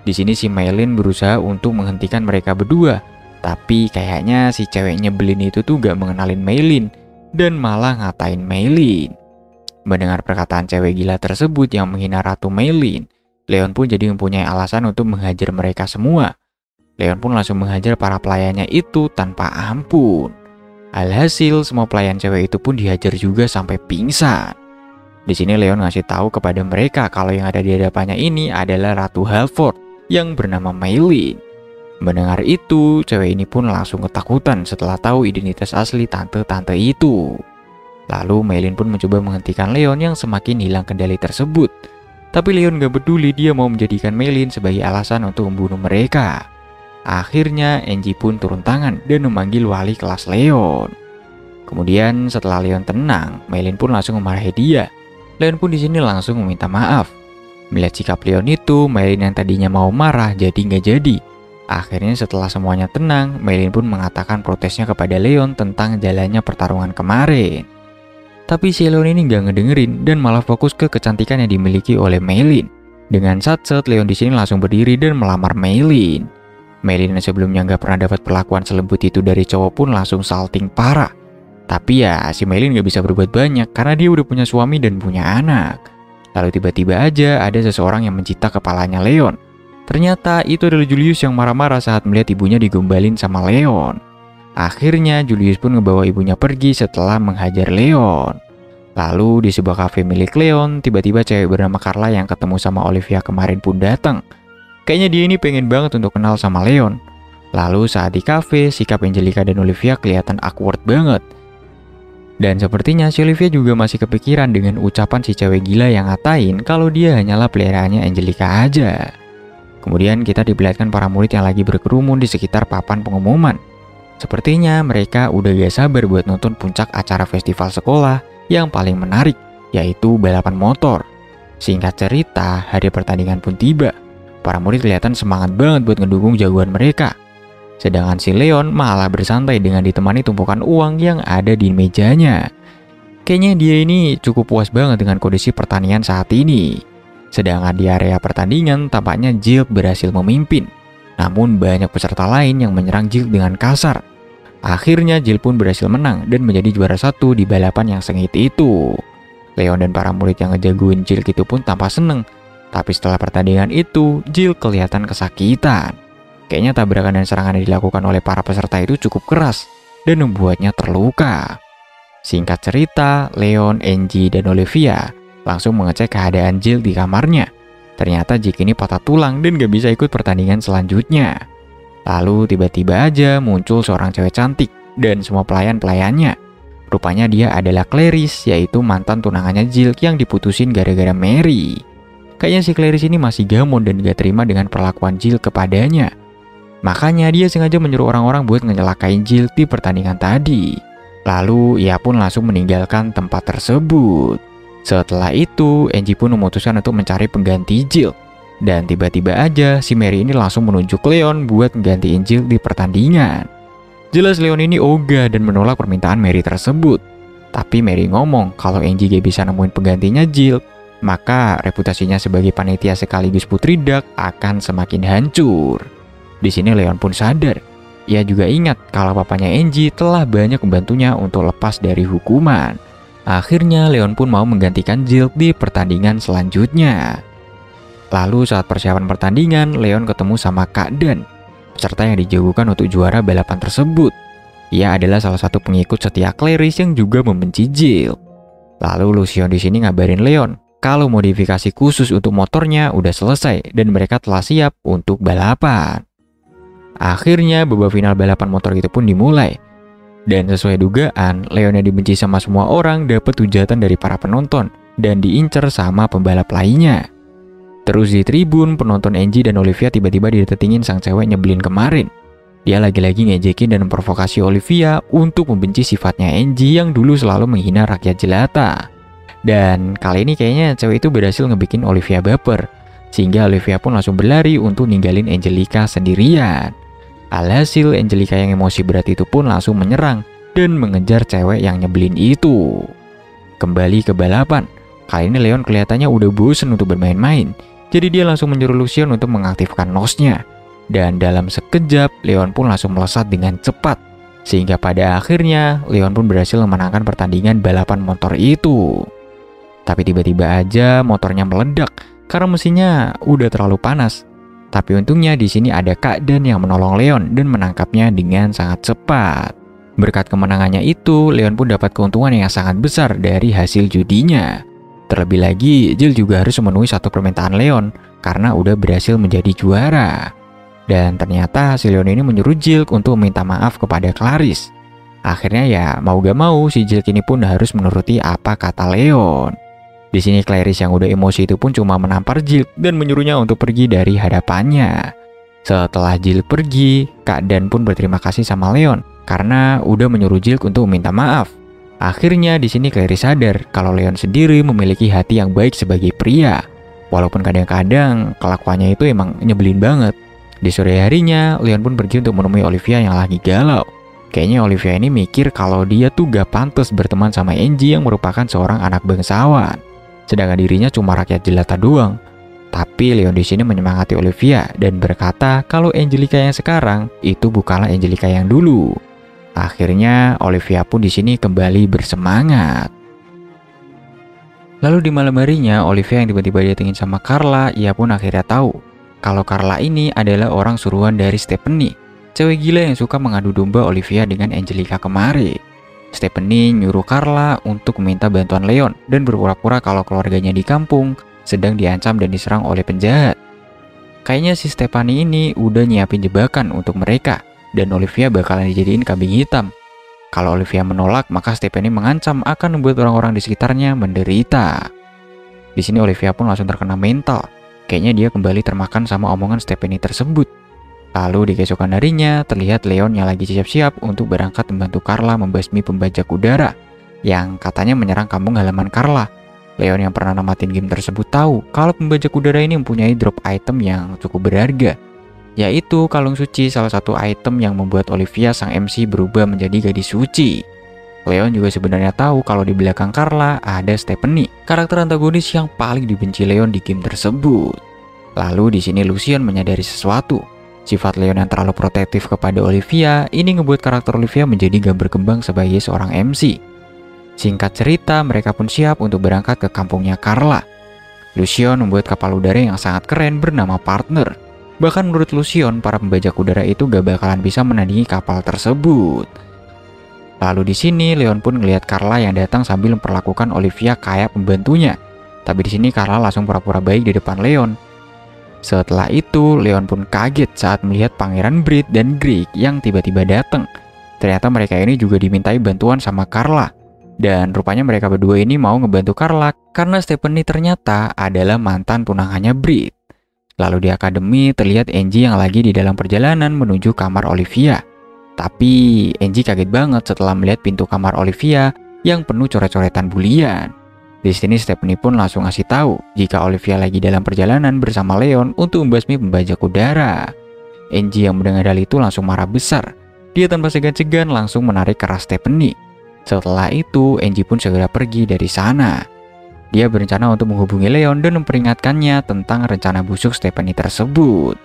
Di sini si Merlin berusaha untuk menghentikan mereka berdua. Tapi kayaknya si cewek nyebelin itu tuh gak mengenalin Merlin dan malah ngatain Merlin. Mendengar perkataan cewek gila tersebut yang menghina Ratu Merlin, Leon pun jadi mempunyai alasan untuk menghajar mereka semua. Leon pun langsung menghajar para pelayannya itu tanpa ampun. Alhasil semua pelayan cewek itu pun dihajar juga sampai pingsan. Di sini Leon ngasih tahu kepada mereka kalau yang ada di hadapannya ini adalah Ratu Halford yang bernama Merlin. Mendengar itu, cewek ini pun langsung ketakutan setelah tahu identitas asli tante-tante itu. Lalu Merlin pun mencoba menghentikan Leon yang semakin hilang kendali tersebut. Tapi Leon gak peduli, dia mau menjadikan Merlin sebagai alasan untuk membunuh mereka. Akhirnya Angie pun turun tangan dan memanggil wali kelas Leon. Kemudian setelah Leon tenang, Merlin pun langsung memarahi dia. Leon pun di sini langsung meminta maaf. Melihat sikap Leon itu, Merlin yang tadinya mau marah jadi nggak jadi. Akhirnya setelah semuanya tenang, Merlin pun mengatakan protesnya kepada Leon tentang jalannya pertarungan kemarin. Tapi si Leon ini nggak ngedengerin dan malah fokus ke kecantikan yang dimiliki oleh Merlin. Dengan satset, Leon di sini langsung berdiri dan melamar Merlin. Merlin yang sebelumnya nggak pernah dapat perlakuan selembut itu dari cowok pun langsung salting parah. Tapi ya si Merlin nggak bisa berbuat banyak karena dia udah punya suami dan punya anak. Lalu tiba-tiba aja ada seseorang yang mencita kepalanya Leon. Ternyata itu adalah Julius yang marah-marah saat melihat ibunya digombalin sama Leon. Akhirnya Julius pun ngebawa ibunya pergi setelah menghajar Leon. Lalu di sebuah kafe milik Leon, tiba-tiba cewek bernama Carla yang ketemu sama Olivia kemarin pun datang. Kayaknya dia ini pengen banget untuk kenal sama Leon. Lalu saat di kafe, sikap Angelica dan Olivia kelihatan awkward banget. Dan sepertinya si Olivia juga masih kepikiran dengan ucapan si cewek gila yang ngatain kalau dia hanyalah peliharaannya Angelica aja. Kemudian kita diperlihatkan para murid yang lagi berkerumun di sekitar papan pengumuman. Sepertinya mereka udah gak sabar buat nonton puncak acara festival sekolah yang paling menarik, yaitu balapan motor. Singkat cerita, hari pertandingan pun tiba. Para murid kelihatan semangat banget buat ngedukung jagoan mereka. Sedangkan si Leon malah bersantai dengan ditemani tumpukan uang yang ada di mejanya. Kayaknya dia ini cukup puas banget dengan kondisi pertandingan saat ini. Sedangkan di area pertandingan tampaknya Jill berhasil memimpin. Namun banyak peserta lain yang menyerang Jill dengan kasar. Akhirnya Jill pun berhasil menang dan menjadi juara 1 di balapan yang sengit itu. Leon dan para murid yang ngejagoin Jill itu pun tampak seneng. Tapi setelah pertandingan itu, Jill kelihatan kesakitan. Kayaknya tabrakan dan serangan yang dilakukan oleh para peserta itu cukup keras dan membuatnya terluka. Singkat cerita, Leon, Angie, dan Olivia langsung mengecek keadaan Jill di kamarnya. Ternyata Jill ini patah tulang dan gak bisa ikut pertandingan selanjutnya. Lalu tiba-tiba aja muncul seorang cewek cantik dan semua pelayan-pelayannya. Rupanya dia adalah Clarice, yaitu mantan tunangannya Jill yang diputusin gara-gara Mary. Kayaknya si Clarice ini masih gamon dan gak terima dengan perlakuan Jill kepadanya. Makanya dia sengaja menyuruh orang-orang buat ngecelakain Jill di pertandingan tadi. Lalu ia pun langsung meninggalkan tempat tersebut. Setelah itu, Angie pun memutuskan untuk mencari pengganti Jill. Dan tiba-tiba aja si Mary ini langsung menunjuk Leon buat menggantiin Jill di pertandingan. Jelas Leon ini ogah dan menolak permintaan Mary tersebut. Tapi Mary ngomong kalau Angie gak bisa nemuin penggantinya Jill, maka reputasinya sebagai panitia sekaligus putri Dark akan semakin hancur. Di sini Leon pun sadar. Ia juga ingat kalau papanya Angie telah banyak membantunya untuk lepas dari hukuman. Akhirnya Leon pun mau menggantikan Jill di pertandingan selanjutnya. Lalu saat persiapan pertandingan, Leon ketemu sama Kak Dan, peserta yang dijagokan untuk juara balapan tersebut. Ia adalah salah satu pengikut setia Clarice yang juga membenci Jill. Lalu Lucian di sini ngabarin Leon kalau modifikasi khusus untuk motornya udah selesai dan mereka telah siap untuk balapan. Akhirnya babak final balapan motor itu pun dimulai. Dan sesuai dugaan, Leon yang dibenci sama semua orang dapat hujatan dari para penonton dan diincar sama pembalap lainnya. Terus di tribun, penonton Angie dan Olivia tiba-tiba didatingin sang cewek nyebelin kemarin. Dia lagi-lagi ngejekin dan memprovokasi Olivia untuk membenci sifatnya Angie yang dulu selalu menghina rakyat jelata. Dan kali ini kayaknya cewek itu berhasil ngebikin Olivia baper, sehingga Olivia pun langsung berlari untuk ninggalin Angelica sendirian. Alhasil Angelica yang emosi berat itu pun langsung menyerang dan mengejar cewek yang nyebelin itu. Kembali ke balapan, kali ini Leon kelihatannya udah bosen untuk bermain-main, jadi dia langsung menyuruh Lucian untuk mengaktifkan nos-nya. Dan dalam sekejap, Leon pun langsung melesat dengan cepat, sehingga pada akhirnya Leon pun berhasil memenangkan pertandingan balapan motor itu. Tapi tiba-tiba aja motornya meledak karena mesinnya udah terlalu panas. Tapi untungnya di sini ada Kak Dan yang menolong Leon dan menangkapnya dengan sangat cepat. Berkat kemenangannya itu, Leon pun dapat keuntungan yang sangat besar dari hasil judinya. Terlebih lagi, Jill juga harus memenuhi satu permintaan Leon karena udah berhasil menjadi juara. Dan ternyata si Leon ini menyuruh Jill untuk meminta maaf kepada Clarice. Akhirnya ya mau gak mau si Jill ini pun harus menuruti apa kata Leon. Di sini Clarice yang udah emosi itu pun cuma menampar Jill dan menyuruhnya untuk pergi dari hadapannya. Setelah Jill pergi, Kak Dan pun berterima kasih sama Leon karena udah menyuruh Jill untuk meminta maaf. Akhirnya di sini Clarice sadar kalau Leon sendiri memiliki hati yang baik sebagai pria. Walaupun kadang-kadang kelakuannya itu emang nyebelin banget. Di sore harinya, Leon pun pergi untuk menemui Olivia yang lagi galau. Kayaknya Olivia ini mikir kalau dia tuh gak pantas berteman sama Angie yang merupakan seorang anak bangsawan. Sedangkan dirinya cuma rakyat jelata doang. Tapi Leon di sini menyemangati Olivia dan berkata kalau Angelica yang sekarang itu bukanlah Angelica yang dulu. Akhirnya Olivia pun di sini kembali bersemangat. Lalu di malam harinya, Olivia yang tiba-tiba didatengin sama Carla, ia pun akhirnya tahu kalau Carla ini adalah orang suruhan dari Stephanie. cewek gila yang suka mengadu domba Olivia dengan Angelica kemarin. Stephanie nyuruh Carla untuk meminta bantuan Leon dan berpura-pura kalau keluarganya di kampung sedang diancam dan diserang oleh penjahat. Kayaknya si Stephanie ini udah nyiapin jebakan untuk mereka dan Olivia bakalan dijadiin kambing hitam. Kalau Olivia menolak, maka Stephanie mengancam akan membuat orang-orang di sekitarnya menderita. Di sini Olivia pun langsung terkena mental. Kayaknya dia kembali termakan sama omongan Stephanie tersebut. Lalu di keesokan harinya, terlihat Leon yang lagi siap-siap untuk berangkat membantu Carla membasmi pembajak udara yang katanya menyerang kampung halaman Carla. Leon yang pernah namatin game tersebut tahu kalau pembajak udara ini mempunyai drop item yang cukup berharga, yaitu kalung suci, salah satu item yang membuat Olivia sang MC berubah menjadi gadis suci. Leon juga sebenarnya tahu kalau di belakang Carla ada Stephanie, karakter antagonis yang paling dibenci Leon di game tersebut. Lalu di sini Lucian menyadari sesuatu. Sifat Leon yang terlalu protektif kepada Olivia ini ngebuat karakter Olivia menjadi gak berkembang sebagai seorang MC. Singkat cerita, mereka pun siap untuk berangkat ke kampungnya Carla. Lucian membuat kapal udara yang sangat keren bernama Partner. Bahkan menurut Lucian, para pembajak udara itu gak bakalan bisa menandingi kapal tersebut. Lalu di sini Leon pun ngelihat Carla yang datang sambil memperlakukan Olivia kayak pembantunya. Tapi di sini Carla langsung pura-pura baik di depan Leon. Setelah itu, Leon pun kaget saat melihat Pangeran Britt dan Greg yang tiba-tiba datang. Ternyata mereka ini juga dimintai bantuan sama Carla. Dan rupanya mereka berdua ini mau ngebantu Carla karena Stephanie ternyata adalah mantan tunangannya Britt. Lalu di akademi terlihat Angie yang lagi di dalam perjalanan menuju kamar Olivia. Tapi Angie kaget banget setelah melihat pintu kamar Olivia yang penuh coret-coretan bulian. Di sini Stephanie pun langsung ngasih tahu jika Olivia lagi dalam perjalanan bersama Leon untuk membasmi pembajak udara. Angie yang mendengar hal itu langsung marah besar. Dia tanpa segan-segan langsung menarik keras Stephanie. Setelah itu Angie pun segera pergi dari sana. Dia berencana untuk menghubungi Leon dan memperingatkannya tentang rencana busuk Stephanie tersebut.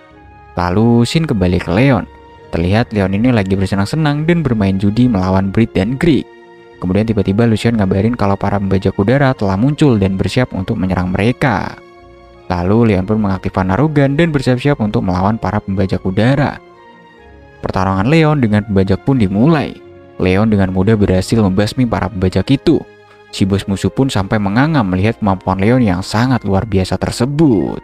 Lalu scene kembali ke Leon. Terlihat Leon ini lagi bersenang-senang dan bermain judi melawan Britt dan Greg. Kemudian tiba-tiba Lucian ngabarin kalau para pembajak udara telah muncul dan bersiap untuk menyerang mereka. Lalu Leon pun mengaktifkan Narugan dan bersiap-siap untuk melawan para pembajak udara. Pertarungan Leon dengan pembajak pun dimulai. Leon dengan mudah berhasil membasmi para pembajak itu. Si bos musuh pun sampai menganga melihat kemampuan Leon yang sangat luar biasa tersebut.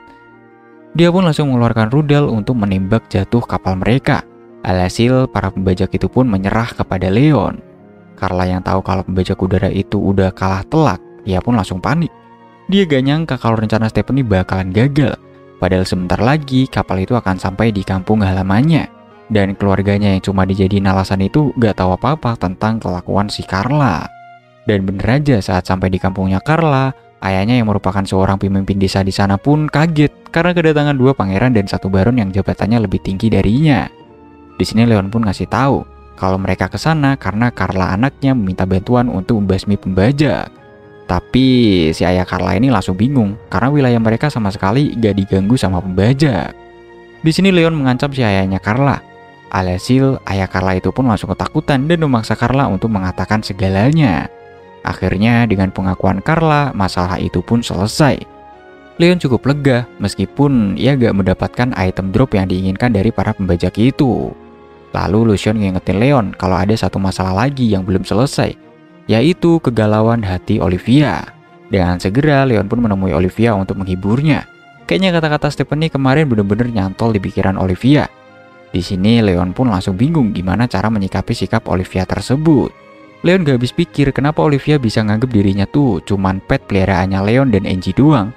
Dia pun langsung mengeluarkan rudal untuk menembak jatuh kapal mereka. Alhasil para pembajak itu pun menyerah kepada Leon. Carla yang tahu kalau pembajak udara itu udah kalah telak, dia pun langsung panik. Dia gak nyangka kalau rencana Stephanie bakalan gagal. Padahal sebentar lagi kapal itu akan sampai di kampung halamannya. Dan keluarganya yang cuma dijadiin alasan itu gak tahu apa-apa tentang kelakuan si Carla. Dan bener aja saat sampai di kampungnya Carla, ayahnya yang merupakan seorang pemimpin desa di sana pun kaget karena kedatangan dua pangeran dan satu baron yang jabatannya lebih tinggi darinya. Di sini Leon pun ngasih tahu kalau mereka ke sana karena Carla anaknya meminta bantuan untuk membasmi pembajak. Tapi si ayah Carla ini langsung bingung karena wilayah mereka sama sekali gak diganggu sama pembajak. Di sini Leon mengancam si ayahnya Carla. Alhasil ayah Carla itu pun langsung ketakutan dan memaksa Carla untuk mengatakan segalanya. Akhirnya dengan pengakuan Carla, masalah itu pun selesai. Leon cukup lega meskipun ia gak mendapatkan item drop yang diinginkan dari para pembajak itu. Lalu Lucian ngingetin Leon kalau ada satu masalah lagi yang belum selesai, yaitu kegalauan hati Olivia. Dengan segera Leon pun menemui Olivia untuk menghiburnya. Kayaknya kata-kata Stephanie kemarin bener-bener nyantol di pikiran Olivia. Di sini Leon pun langsung bingung gimana cara menyikapi sikap Olivia tersebut. Leon gak habis pikir kenapa Olivia bisa nganggep dirinya tuh cuman pet peliharaannya Leon dan Angie doang.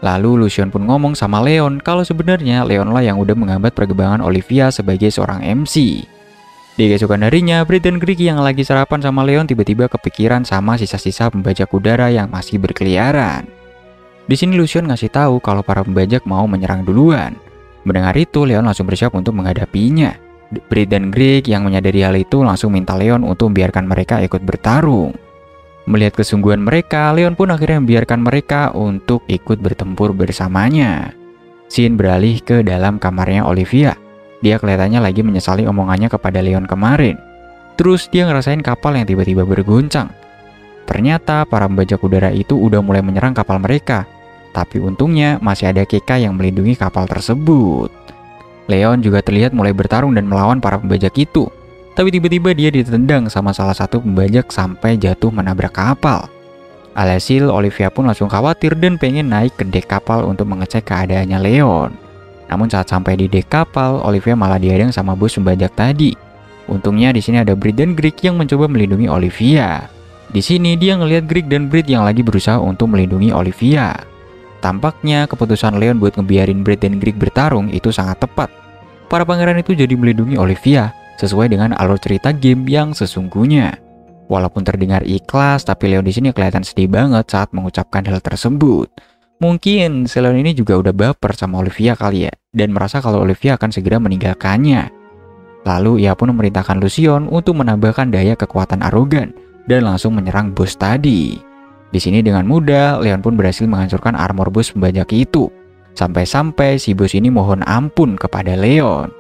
Lalu Lucian pun ngomong sama Leon kalau sebenarnya Leon lah yang udah menghambat perkembangan Olivia sebagai seorang MC. Di keesokan harinya, Britt dan Greg yang lagi sarapan sama Leon tiba-tiba kepikiran sama sisa-sisa pembajak udara yang masih berkeliaran. Di sini Lucian ngasih tahu kalau para pembajak mau menyerang duluan. Mendengar itu, Leon langsung bersiap untuk menghadapinya. Britt dan Greg yang menyadari hal itu langsung minta Leon untuk membiarkan mereka ikut bertarung. Melihat kesungguhan mereka, Leon pun akhirnya membiarkan mereka untuk ikut bertempur bersamanya. Scene beralih ke dalam kamarnya Olivia. Dia kelihatannya lagi menyesali omongannya kepada Leon kemarin. Terus dia ngerasain kapal yang tiba-tiba berguncang. Ternyata para pembajak udara itu udah mulai menyerang kapal mereka. Tapi untungnya masih ada Keka yang melindungi kapal tersebut. Leon juga terlihat mulai bertarung dan melawan para pembajak itu. Tapi tiba-tiba dia ditendang sama salah satu pembajak sampai jatuh menabrak kapal. Alhasil, Olivia pun langsung khawatir dan pengen naik ke dek kapal untuk mengecek keadaannya Leon. Namun saat sampai di dek kapal, Olivia malah dihadang sama bos pembajak tadi. Untungnya di sini ada Brit dan Greg yang mencoba melindungi Olivia. Di sini dia ngelihat Greg dan Brit yang lagi berusaha untuk melindungi Olivia. Tampaknya keputusan Leon buat ngebiarin Brit dan Greg bertarung itu sangat tepat. Para pangeran itu jadi melindungi Olivia sesuai dengan alur cerita game yang sesungguhnya. Walaupun terdengar ikhlas, tapi Leon di sini kelihatan sedih banget saat mengucapkan hal tersebut. Mungkin si Leon ini juga udah baper sama Olivia kali ya, dan merasa kalau Olivia akan segera meninggalkannya. Lalu ia pun memerintahkan Lucien untuk menambahkan daya kekuatan arogan dan langsung menyerang bos tadi. Di sini dengan mudah, Leon pun berhasil menghancurkan armor bos pembajak itu. Sampai-sampai si bos ini mohon ampun kepada Leon.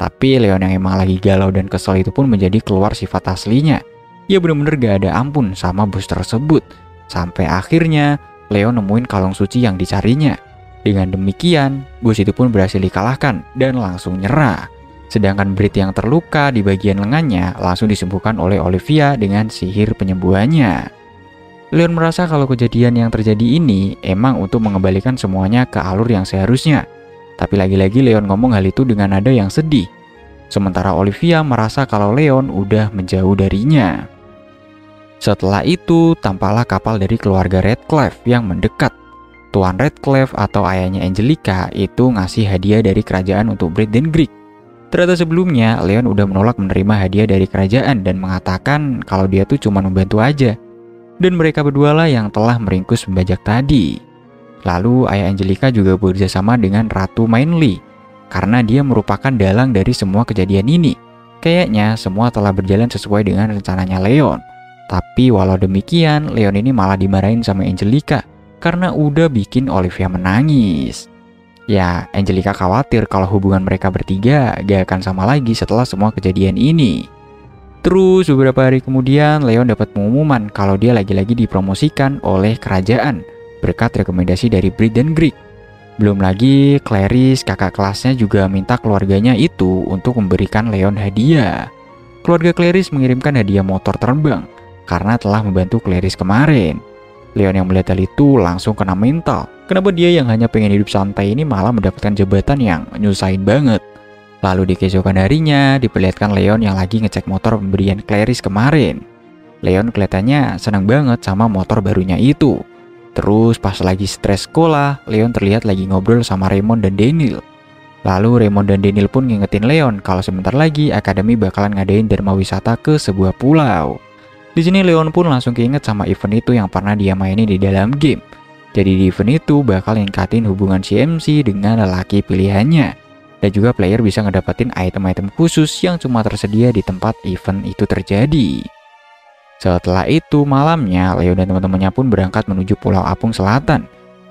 Tapi Leon yang emang lagi galau dan kesel itu pun menjadi keluar sifat aslinya. Ia benar-benar gak ada ampun sama bos tersebut. Sampai akhirnya Leon nemuin kalung suci yang dicarinya. Dengan demikian, bos itu pun berhasil dikalahkan dan langsung nyerah. Sedangkan Brit yang terluka di bagian lengannya langsung disembuhkan oleh Olivia dengan sihir penyembuhannya. Leon merasa kalau kejadian yang terjadi ini emang untuk mengembalikan semuanya ke alur yang seharusnya. Tapi lagi-lagi Leon ngomong hal itu dengan nada yang sedih. Sementara Olivia merasa kalau Leon udah menjauh darinya. Setelah itu, tampaklah kapal dari keluarga Redcliffe yang mendekat. Tuan Redcliffe atau ayahnya Angelica itu ngasih hadiah dari kerajaan untuk Brit dan Greg. Ternyata sebelumnya Leon udah menolak menerima hadiah dari kerajaan dan mengatakan kalau dia tuh cuma membantu aja. Dan mereka berdua lah yang telah meringkus pembajak tadi. Lalu ayah Angelica juga bekerjasama dengan Ratu Mainly karena dia merupakan dalang dari semua kejadian ini. Kayaknya semua telah berjalan sesuai dengan rencananya Leon. Tapi walau demikian, Leon ini malah dimarahin sama Angelica karena udah bikin Olivia menangis. Ya, Angelica khawatir kalau hubungan mereka bertiga gak akan sama lagi setelah semua kejadian ini. Terus beberapa hari kemudian Leon dapat pengumuman kalau dia lagi-lagi dipromosikan oleh kerajaan berkat rekomendasi dari Brit dan Greg. Belum lagi Clarice, kakak kelasnya juga minta keluarganya itu untuk memberikan Leon hadiah. Keluarga Clarice mengirimkan hadiah motor terbang karena telah membantu Clarice kemarin. Leon yang melihat hal itu langsung kena mental. Kenapa dia yang hanya pengen hidup santai ini malah mendapatkan jabatan yang nyusahin banget. Lalu di keesokan harinya diperlihatkan Leon yang lagi ngecek motor pemberian Clarice kemarin. Leon kelihatannya senang banget sama motor barunya itu. Terus pas lagi stres sekolah, Leon terlihat lagi ngobrol sama Raymond dan Daniel. Lalu Raymond dan Daniel pun ngingetin Leon kalau sebentar lagi akademi bakalan ngadain dharma wisata ke sebuah pulau. Di sini Leon pun langsung keinget sama event itu yang pernah dia mainin di dalam game. Jadi di event itu bakal ningkatin hubungan CMC dengan lelaki pilihannya. Dan juga player bisa ngedapetin item-item khusus yang cuma tersedia di tempat event itu terjadi. Setelah itu malamnya, Leon dan teman-temannya pun berangkat menuju Pulau Apung Selatan.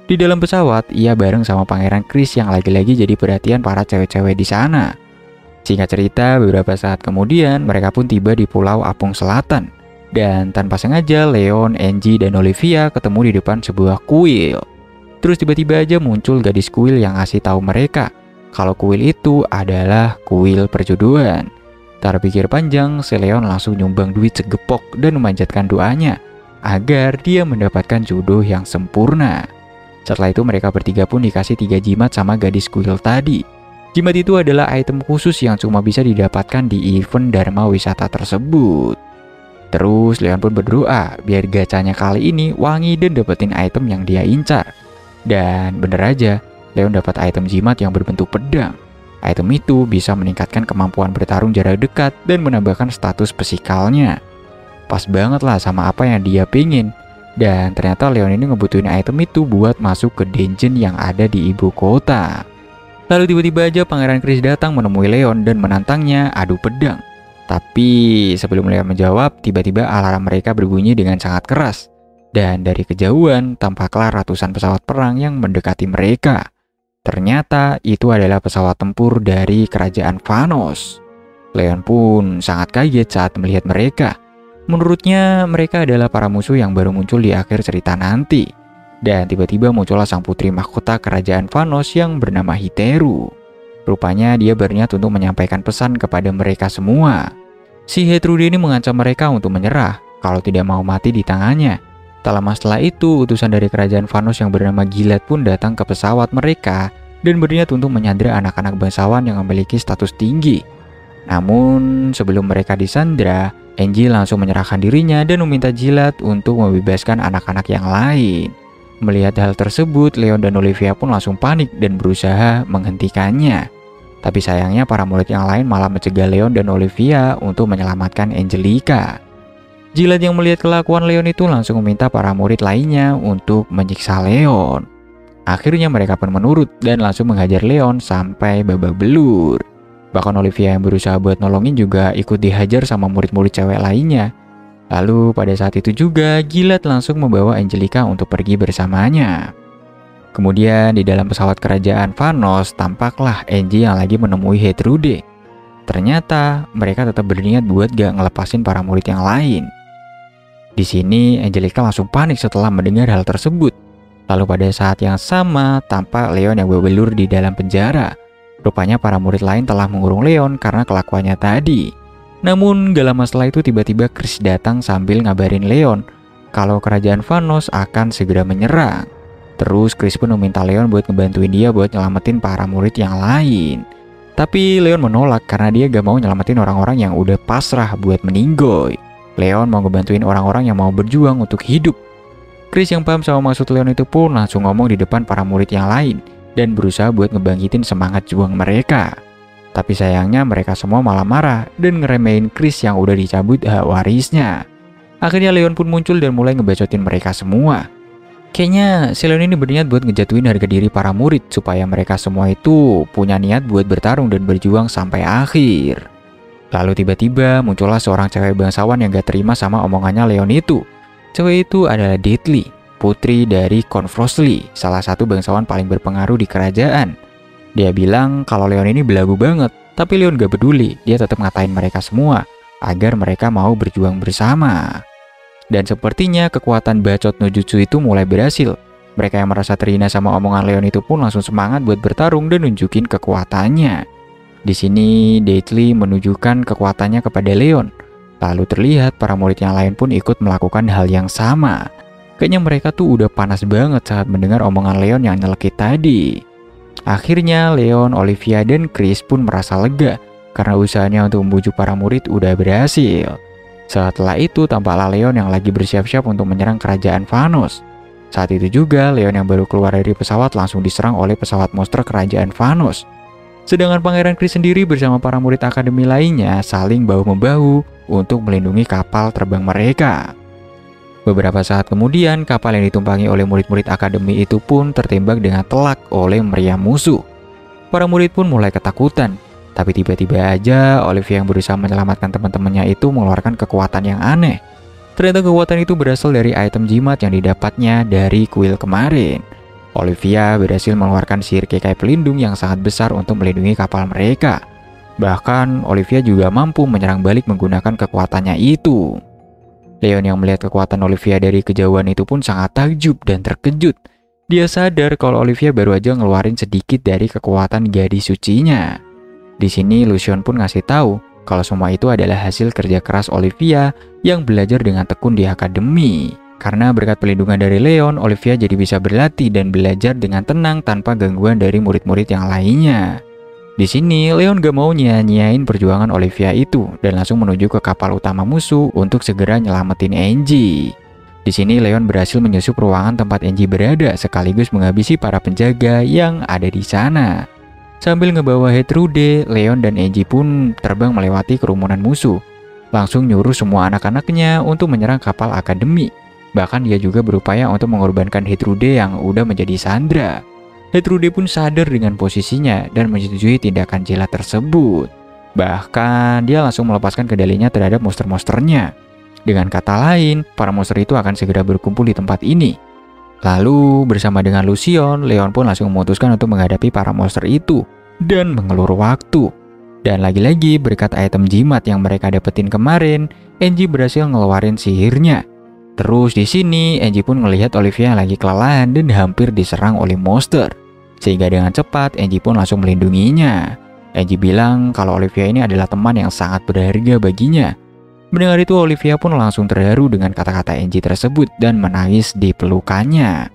Di dalam pesawat, ia bareng sama Pangeran Chris yang lagi-lagi jadi perhatian para cewek-cewek di sana. Singkat cerita, beberapa saat kemudian mereka pun tiba di Pulau Apung Selatan. Dan tanpa sengaja, Leon, Angie, dan Olivia ketemu di depan sebuah kuil. Terus tiba-tiba aja muncul gadis kuil yang ngasih tahu mereka kalau kuil itu adalah kuil perjodohan. Tak pikir panjang, si Leon langsung nyumbang duit segepok dan memanjatkan doanya agar dia mendapatkan jodoh yang sempurna. Setelah itu mereka bertiga pun dikasih 3 jimat sama gadis kuil tadi. Jimat itu adalah item khusus yang cuma bisa didapatkan di event dharma wisata tersebut. Terus Leon pun berdoa biar gacanya kali ini wangi dan dapetin item yang dia incar. Dan bener aja, Leon dapat item jimat yang berbentuk pedang. Item itu bisa meningkatkan kemampuan bertarung jarak dekat dan menambahkan status psikalnya. Pas banget lah sama apa yang dia pingin. Dan ternyata Leon ini ngebutuhin item itu buat masuk ke dungeon yang ada di ibu kota. Lalu tiba-tiba aja Pangeran Chris datang menemui Leon dan menantangnya adu pedang. Tapi sebelum Leon menjawab, tiba-tiba alarm mereka berbunyi dengan sangat keras. Dan dari kejauhan tampaklah ratusan pesawat perang yang mendekati mereka. Ternyata itu adalah pesawat tempur dari kerajaan Vanos. Leon pun sangat kaget saat melihat mereka. Menurutnya mereka adalah para musuh yang baru muncul di akhir cerita nanti. Dan tiba-tiba muncullah sang putri mahkota kerajaan Vanos yang bernama Hiteru. Rupanya dia berniat untuk menyampaikan pesan kepada mereka semua. Si Gertrude ini mengancam mereka untuk menyerah kalau tidak mau mati di tangannya. Tak lama setelah itu, utusan dari kerajaan Vanos yang bernama Gilad pun datang ke pesawat mereka dan berniat untuk menyandra anak-anak bangsawan yang memiliki status tinggi. Namun, sebelum mereka disandra, Angie langsung menyerahkan dirinya dan meminta Gilad untuk membebaskan anak-anak yang lain. Melihat hal tersebut, Leon dan Olivia pun langsung panik dan berusaha menghentikannya. Tapi sayangnya para murid yang lain malah mencegah Leon dan Olivia untuk menyelamatkan Angelica. Gilad yang melihat kelakuan Leon itu langsung meminta para murid lainnya untuk menyiksa Leon. Akhirnya mereka pun menurut dan langsung menghajar Leon sampai babak belur. Bahkan Olivia yang berusaha buat nolongin juga ikut dihajar sama murid-murid cewek lainnya. Lalu pada saat itu juga Gilad langsung membawa Angelica untuk pergi bersamanya. Kemudian di dalam pesawat kerajaan Vanos tampaklah Angie yang lagi menemui Gertrude. Ternyata mereka tetap berniat buat gak ngelepasin para murid yang lain. Di sini Angelica langsung panik setelah mendengar hal tersebut. Lalu pada saat yang sama tampak Leon yang berbelur di dalam penjara. Rupanya para murid lain telah mengurung Leon karena kelakuannya tadi. Namun gak lama setelah itu tiba-tiba Chris datang sambil ngabarin Leon kalau kerajaan Vanos akan segera menyerang. Terus Chris pun meminta Leon buat ngebantuin dia buat nyelamatin para murid yang lain. Tapi Leon menolak karena dia gak mau nyelamatin orang-orang yang udah pasrah buat meninggoy. Leon mau ngebantuin orang-orang yang mau berjuang untuk hidup. Chris yang paham sama maksud Leon itu pun langsung ngomong di depan para murid yang lain dan berusaha buat ngebangkitin semangat juang mereka. Tapi sayangnya mereka semua malah marah dan ngeremehin Chris yang udah dicabut hak warisnya. Akhirnya Leon pun muncul dan mulai ngebacotin mereka semua. Kayaknya si Leon ini berniat buat ngejatuhin harga diri para murid supaya mereka semua itu punya niat buat bertarung dan berjuang sampai akhir. Lalu tiba-tiba muncullah seorang cewek bangsawan yang gak terima sama omongannya Leon itu. Cewek itu adalah Deathly, putri dari Count Frostly, salah satu bangsawan paling berpengaruh di kerajaan. Dia bilang kalau Leon ini belagu banget, tapi Leon gak peduli, dia tetap ngatain mereka semua agar mereka mau berjuang bersama. Dan sepertinya kekuatan bacot no jutsu itu mulai berhasil. Mereka yang merasa terhina sama omongan Leon itu pun langsung semangat buat bertarung dan nunjukin kekuatannya. Di sini Deathly menunjukkan kekuatannya kepada Leon. Lalu terlihat para murid yang lain pun ikut melakukan hal yang sama. Kayaknya mereka tuh udah panas banget saat mendengar omongan Leon yang nyelekit tadi. Akhirnya Leon, Olivia, dan Chris pun merasa lega karena usahanya untuk membujuk para murid udah berhasil. Setelah itu tampaklah Leon yang lagi bersiap-siap untuk menyerang kerajaan Vanos. Saat itu juga Leon yang baru keluar dari pesawat langsung diserang oleh pesawat monster kerajaan Vanos. Sedangkan Pangeran Chris sendiri bersama para murid akademi lainnya saling bahu-membahu untuk melindungi kapal terbang mereka. Beberapa saat kemudian kapal yang ditumpangi oleh murid-murid akademi itu pun tertembak dengan telak oleh meriam musuh. Para murid pun mulai ketakutan. Tapi tiba-tiba aja Olivia yang berusaha menyelamatkan teman-temannya itu mengeluarkan kekuatan yang aneh. Ternyata kekuatan itu berasal dari item jimat yang didapatnya dari kuil kemarin. Olivia berhasil mengeluarkan sihir kekai pelindung yang sangat besar untuk melindungi kapal mereka. Bahkan Olivia juga mampu menyerang balik menggunakan kekuatannya itu. Leon yang melihat kekuatan Olivia dari kejauhan itu pun sangat takjub dan terkejut. Dia sadar kalau Olivia baru aja ngeluarin sedikit dari kekuatan gadis sucinya. Di sini Lucian pun ngasih tahu kalau semua itu adalah hasil kerja keras Olivia yang belajar dengan tekun di akademi. Karena berkat pelindungan dari Leon, Olivia jadi bisa berlatih dan belajar dengan tenang tanpa gangguan dari murid-murid yang lainnya. Di sini Leon gak mau nyia-nyiain perjuangan Olivia itu dan langsung menuju ke kapal utama musuh untuk segera nyelamatin Angie. Di sini Leon berhasil menyusup ruangan tempat Angie berada sekaligus menghabisi para penjaga yang ada di sana. Sambil ngebawa Gertrude, Leon dan Angie pun terbang melewati kerumunan musuh. Langsung nyuruh semua anak-anaknya untuk menyerang kapal akademi. Bahkan dia juga berupaya untuk mengorbankan Gertrude yang udah menjadi sandra. Gertrude pun sadar dengan posisinya dan menyetujui tindakan Gilad tersebut. Bahkan dia langsung melepaskan kendalinya terhadap monster-monsternya. Dengan kata lain, para monster itu akan segera berkumpul di tempat ini. Lalu bersama dengan Lucian, Leon pun langsung memutuskan untuk menghadapi para monster itu dan mengelur waktu. Dan lagi-lagi berkat item jimat yang mereka dapetin kemarin, Angie berhasil ngeluarin sihirnya. Terus di sini Angie pun melihat Olivia yang lagi kelelahan dan hampir diserang oleh monster. Sehingga dengan cepat Angie pun langsung melindunginya. Angie bilang kalau Olivia ini adalah teman yang sangat berharga baginya. Mendengar itu Olivia pun langsung terharu dengan kata-kata Angie tersebut dan menangis di pelukannya.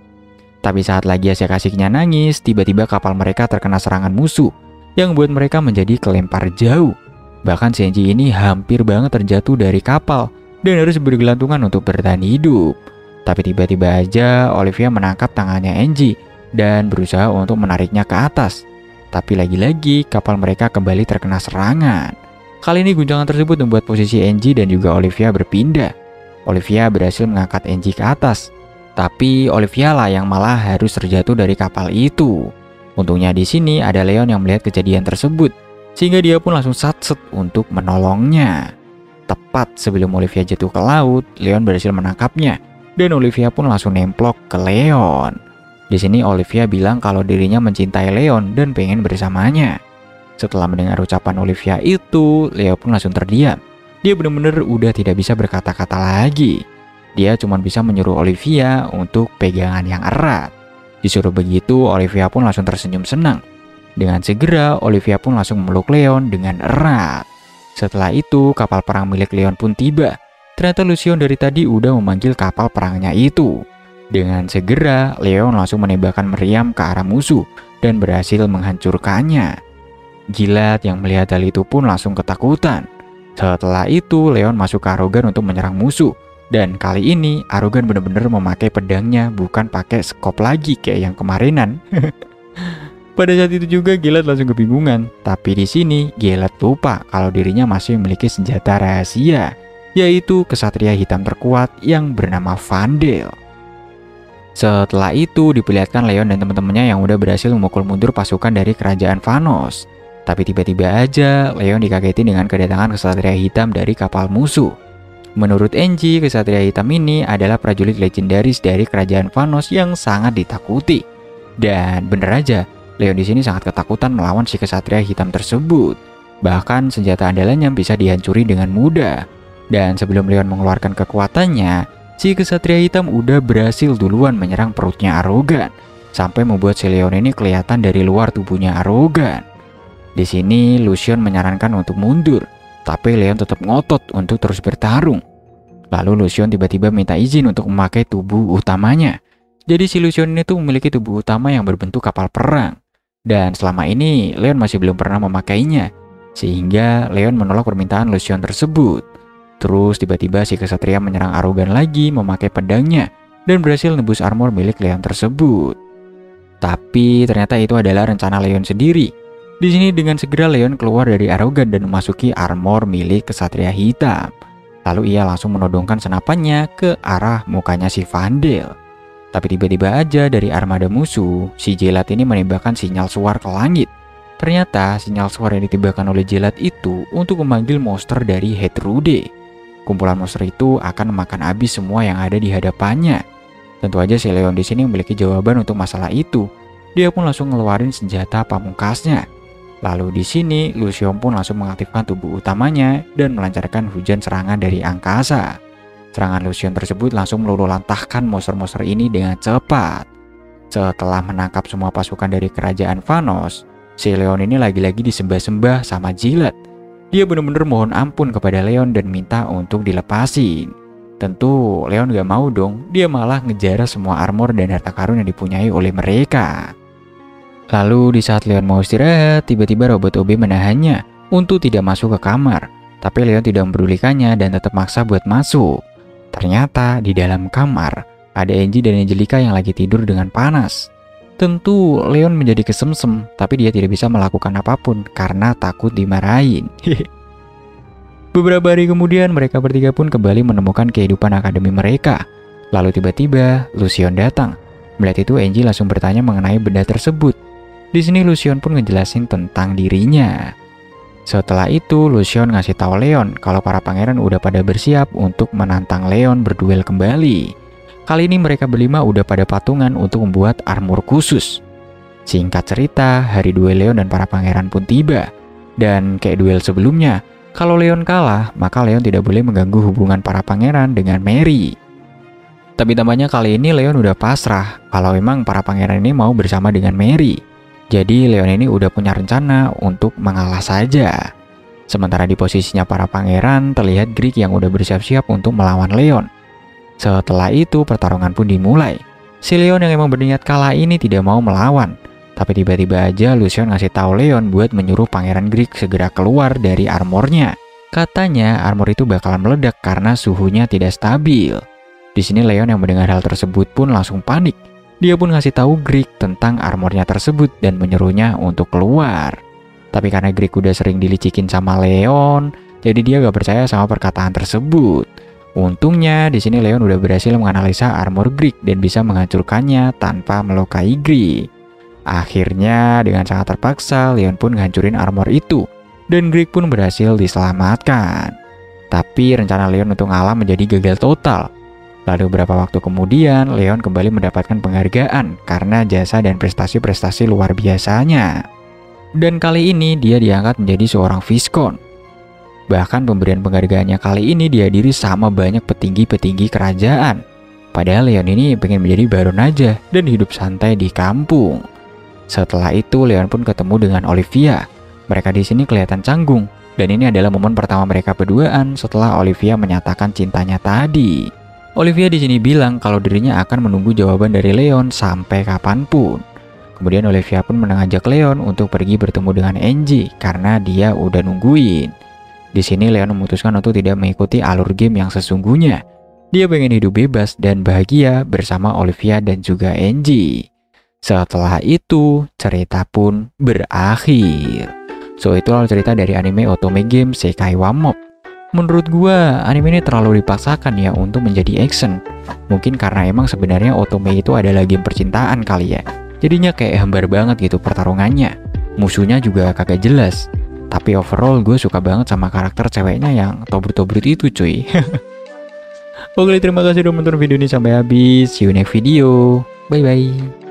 Tapi saat lagi asyik-asyiknya nangis, tiba-tiba kapal mereka terkena serangan musuh yang membuat mereka menjadi kelempar jauh. Bahkan si Angie ini hampir banget terjatuh dari kapal dan harus bergelantungan untuk bertahan hidup. Tapi tiba-tiba aja Olivia menangkap tangannya Angie dan berusaha untuk menariknya ke atas. Tapi lagi-lagi kapal mereka kembali terkena serangan. Kali ini guncangan tersebut membuat posisi Angie dan juga Olivia berpindah. Olivia berhasil mengangkat Angie ke atas. Tapi Olivia lah yang malah harus terjatuh dari kapal itu. Untungnya di sini ada Leon yang melihat kejadian tersebut, sehingga dia pun langsung satset untuk menolongnya. Tepat sebelum Olivia jatuh ke laut, Leon berhasil menangkapnya, dan Olivia pun langsung nemplok ke Leon. Di sini Olivia bilang kalau dirinya mencintai Leon dan pengen bersamanya. Setelah mendengar ucapan Olivia itu, Leon pun langsung terdiam. Dia benar-benar udah tidak bisa berkata-kata lagi. Dia cuma bisa menyuruh Olivia untuk pegangan yang erat. Disuruh begitu, Olivia pun langsung tersenyum senang. Dengan segera, Olivia pun langsung memeluk Leon dengan erat. Setelah itu, kapal perang milik Leon pun tiba. Ternyata Lucion dari tadi udah memanggil kapal perangnya itu. Dengan segera, Leon langsung menembakkan meriam ke arah musuh dan berhasil menghancurkannya. Gilad yang melihat hal itu pun langsung ketakutan. Setelah itu, Leon masuk ke Arogan untuk menyerang musuh. Dan kali ini Arogan benar-benar memakai pedangnya, bukan pakai skop lagi kayak yang kemarinan. Pada saat itu juga Gilad langsung kebingungan. Tapi di sini Gilad lupa kalau dirinya masih memiliki senjata rahasia, yaitu kesatria hitam terkuat yang bernama Vandel. Setelah itu diperlihatkan Leon dan teman-temannya yang udah berhasil memukul mundur pasukan dari kerajaan Vanos. Tapi tiba-tiba aja Leon dikageti dengan kedatangan kesatria hitam dari kapal musuh. Menurut Angie, kesatria hitam ini adalah prajurit legendaris dari kerajaan Vanos yang sangat ditakuti. Dan bener aja, Leon di sini sangat ketakutan melawan si kesatria hitam tersebut. Bahkan senjata andalannya bisa dihancuri dengan mudah. Dan sebelum Leon mengeluarkan kekuatannya, si kesatria hitam udah berhasil duluan menyerang perutnya Arogan, sampai membuat si Leon ini kelihatan dari luar tubuhnya Arogan. Di sini Lucion menyarankan untuk mundur, tapi Leon tetap ngotot untuk terus bertarung. Lalu Lucion tiba-tiba minta izin untuk memakai tubuh utamanya. Jadi si Lucion ini tuh memiliki tubuh utama yang berbentuk kapal perang. Dan selama ini Leon masih belum pernah memakainya, sehingga Leon menolak permintaan Lucion tersebut. Terus tiba-tiba si kesatria menyerang Arogan lagi memakai pedangnya dan berhasil nebus armor milik Leon tersebut. Tapi ternyata itu adalah rencana Leon sendiri. Di sini dengan segera Leon keluar dari Arogan dan memasuki armor milik kesatria hitam. Lalu ia langsung menodongkan senapannya ke arah mukanya si Vandel. Tapi tiba-tiba aja dari armada musuh, si Gilad ini menembakkan sinyal suar ke langit. Ternyata sinyal suar yang ditembakkan oleh Gilad itu untuk memanggil monster dari Heatrude. Kumpulan monster itu akan memakan habis semua yang ada di hadapannya. Tentu aja si Leon di sini memiliki jawaban untuk masalah itu. Dia pun langsung ngeluarin senjata pamungkasnya. Lalu di sini Lucion pun langsung mengaktifkan tubuh utamanya dan melancarkan hujan serangan dari angkasa. Serangan Lucion tersebut langsung meluluhlantahkan monster-monster ini dengan cepat. Setelah menangkap semua pasukan dari kerajaan Vanos, si Leon ini lagi-lagi disembah-sembah sama Gilad. Dia benar-benar mohon ampun kepada Leon dan minta untuk dilepasin. Tentu Leon gak mau dong, dia malah ngejar semua armor dan harta karun yang dipunyai oleh mereka. Lalu di saat Leon mau istirahat, tiba-tiba robot OB menahannya untuk tidak masuk ke kamar. Tapi Leon tidak mempedulikannya dan tetap maksa buat masuk. Ternyata di dalam kamar ada Angie dan Angelica yang lagi tidur dengan panas. Tentu Leon menjadi kesemsem, tapi dia tidak bisa melakukan apapun karena takut dimarahin. Beberapa hari kemudian mereka bertiga pun kembali menemukan kehidupan akademi mereka. Lalu tiba-tiba Lucion datang. Melihat itu Angie langsung bertanya mengenai benda tersebut. Di sini Lucion pun ngejelasin tentang dirinya. Setelah itu Lucion ngasih tahu Leon kalau para pangeran udah pada bersiap untuk menantang Leon berduel kembali. Kali ini mereka berlima udah pada patungan untuk membuat armor khusus. Singkat cerita, hari duel Leon dan para pangeran pun tiba. Dan kayak duel sebelumnya, kalau Leon kalah, maka Leon tidak boleh mengganggu hubungan para pangeran dengan Mary. Tapi tampaknya kali ini Leon udah pasrah kalau memang para pangeran ini mau bersama dengan Mary. Jadi Leon ini udah punya rencana untuk mengalah saja. Sementara di posisinya para pangeran, terlihat Greek yang udah bersiap-siap untuk melawan Leon. Setelah itu pertarungan pun dimulai. Si Leon yang emang berniat kalah ini tidak mau melawan. Tapi tiba-tiba aja Lucian ngasih tahu Leon buat menyuruh pangeran Greek segera keluar dari armornya. Katanya armor itu bakalan meledak karena suhunya tidak stabil. Di sini Leon yang mendengar hal tersebut pun langsung panik. Dia pun ngasih tahu Greek tentang armornya tersebut dan menyuruhnya untuk keluar. Tapi karena Greek udah sering dilicikin sama Leon, jadi dia gak percaya sama perkataan tersebut. Untungnya di sini Leon udah berhasil menganalisa armor Greek dan bisa menghancurkannya tanpa melukai Greek. Akhirnya dengan sangat terpaksa Leon pun ngancurin armor itu dan Greek pun berhasil diselamatkan. Tapi rencana Leon untuk ngalah menjadi gagal total. Lalu beberapa waktu kemudian Leon kembali mendapatkan penghargaan karena jasa dan prestasi-prestasi luar biasanya. Dan kali ini dia diangkat menjadi seorang Viscount. Bahkan pemberian penghargaannya kali ini dihadiri sama banyak petinggi-petinggi kerajaan. Padahal Leon ini pengen menjadi baron aja dan hidup santai di kampung. Setelah itu Leon pun ketemu dengan Olivia. Mereka di sini kelihatan canggung, dan ini adalah momen pertama mereka berduaan setelah Olivia menyatakan cintanya tadi. Olivia di sini bilang kalau dirinya akan menunggu jawaban dari Leon sampai kapanpun. Kemudian Olivia pun mengajak Leon untuk pergi bertemu dengan Angie karena dia udah nungguin. Di sini Leon memutuskan untuk tidak mengikuti alur game yang sesungguhnya. Dia pengen hidup bebas dan bahagia bersama Olivia dan juga Angie. Setelah itu, cerita pun berakhir. So, itulah cerita dari anime Otome Game Sekai wa Mob. Menurut gua, anime ini terlalu dipaksakan ya untuk menjadi action. Mungkin karena emang sebenarnya Otome itu adalah game percintaan kali ya. Jadinya kayak hambar banget gitu pertarungannya. Musuhnya juga kagak jelas. Tapi overall gue suka banget sama karakter ceweknya yang tobrut-tobrut itu cuy. Oke, terima kasih udah menonton video ini sampai habis. See you next video. Bye-bye.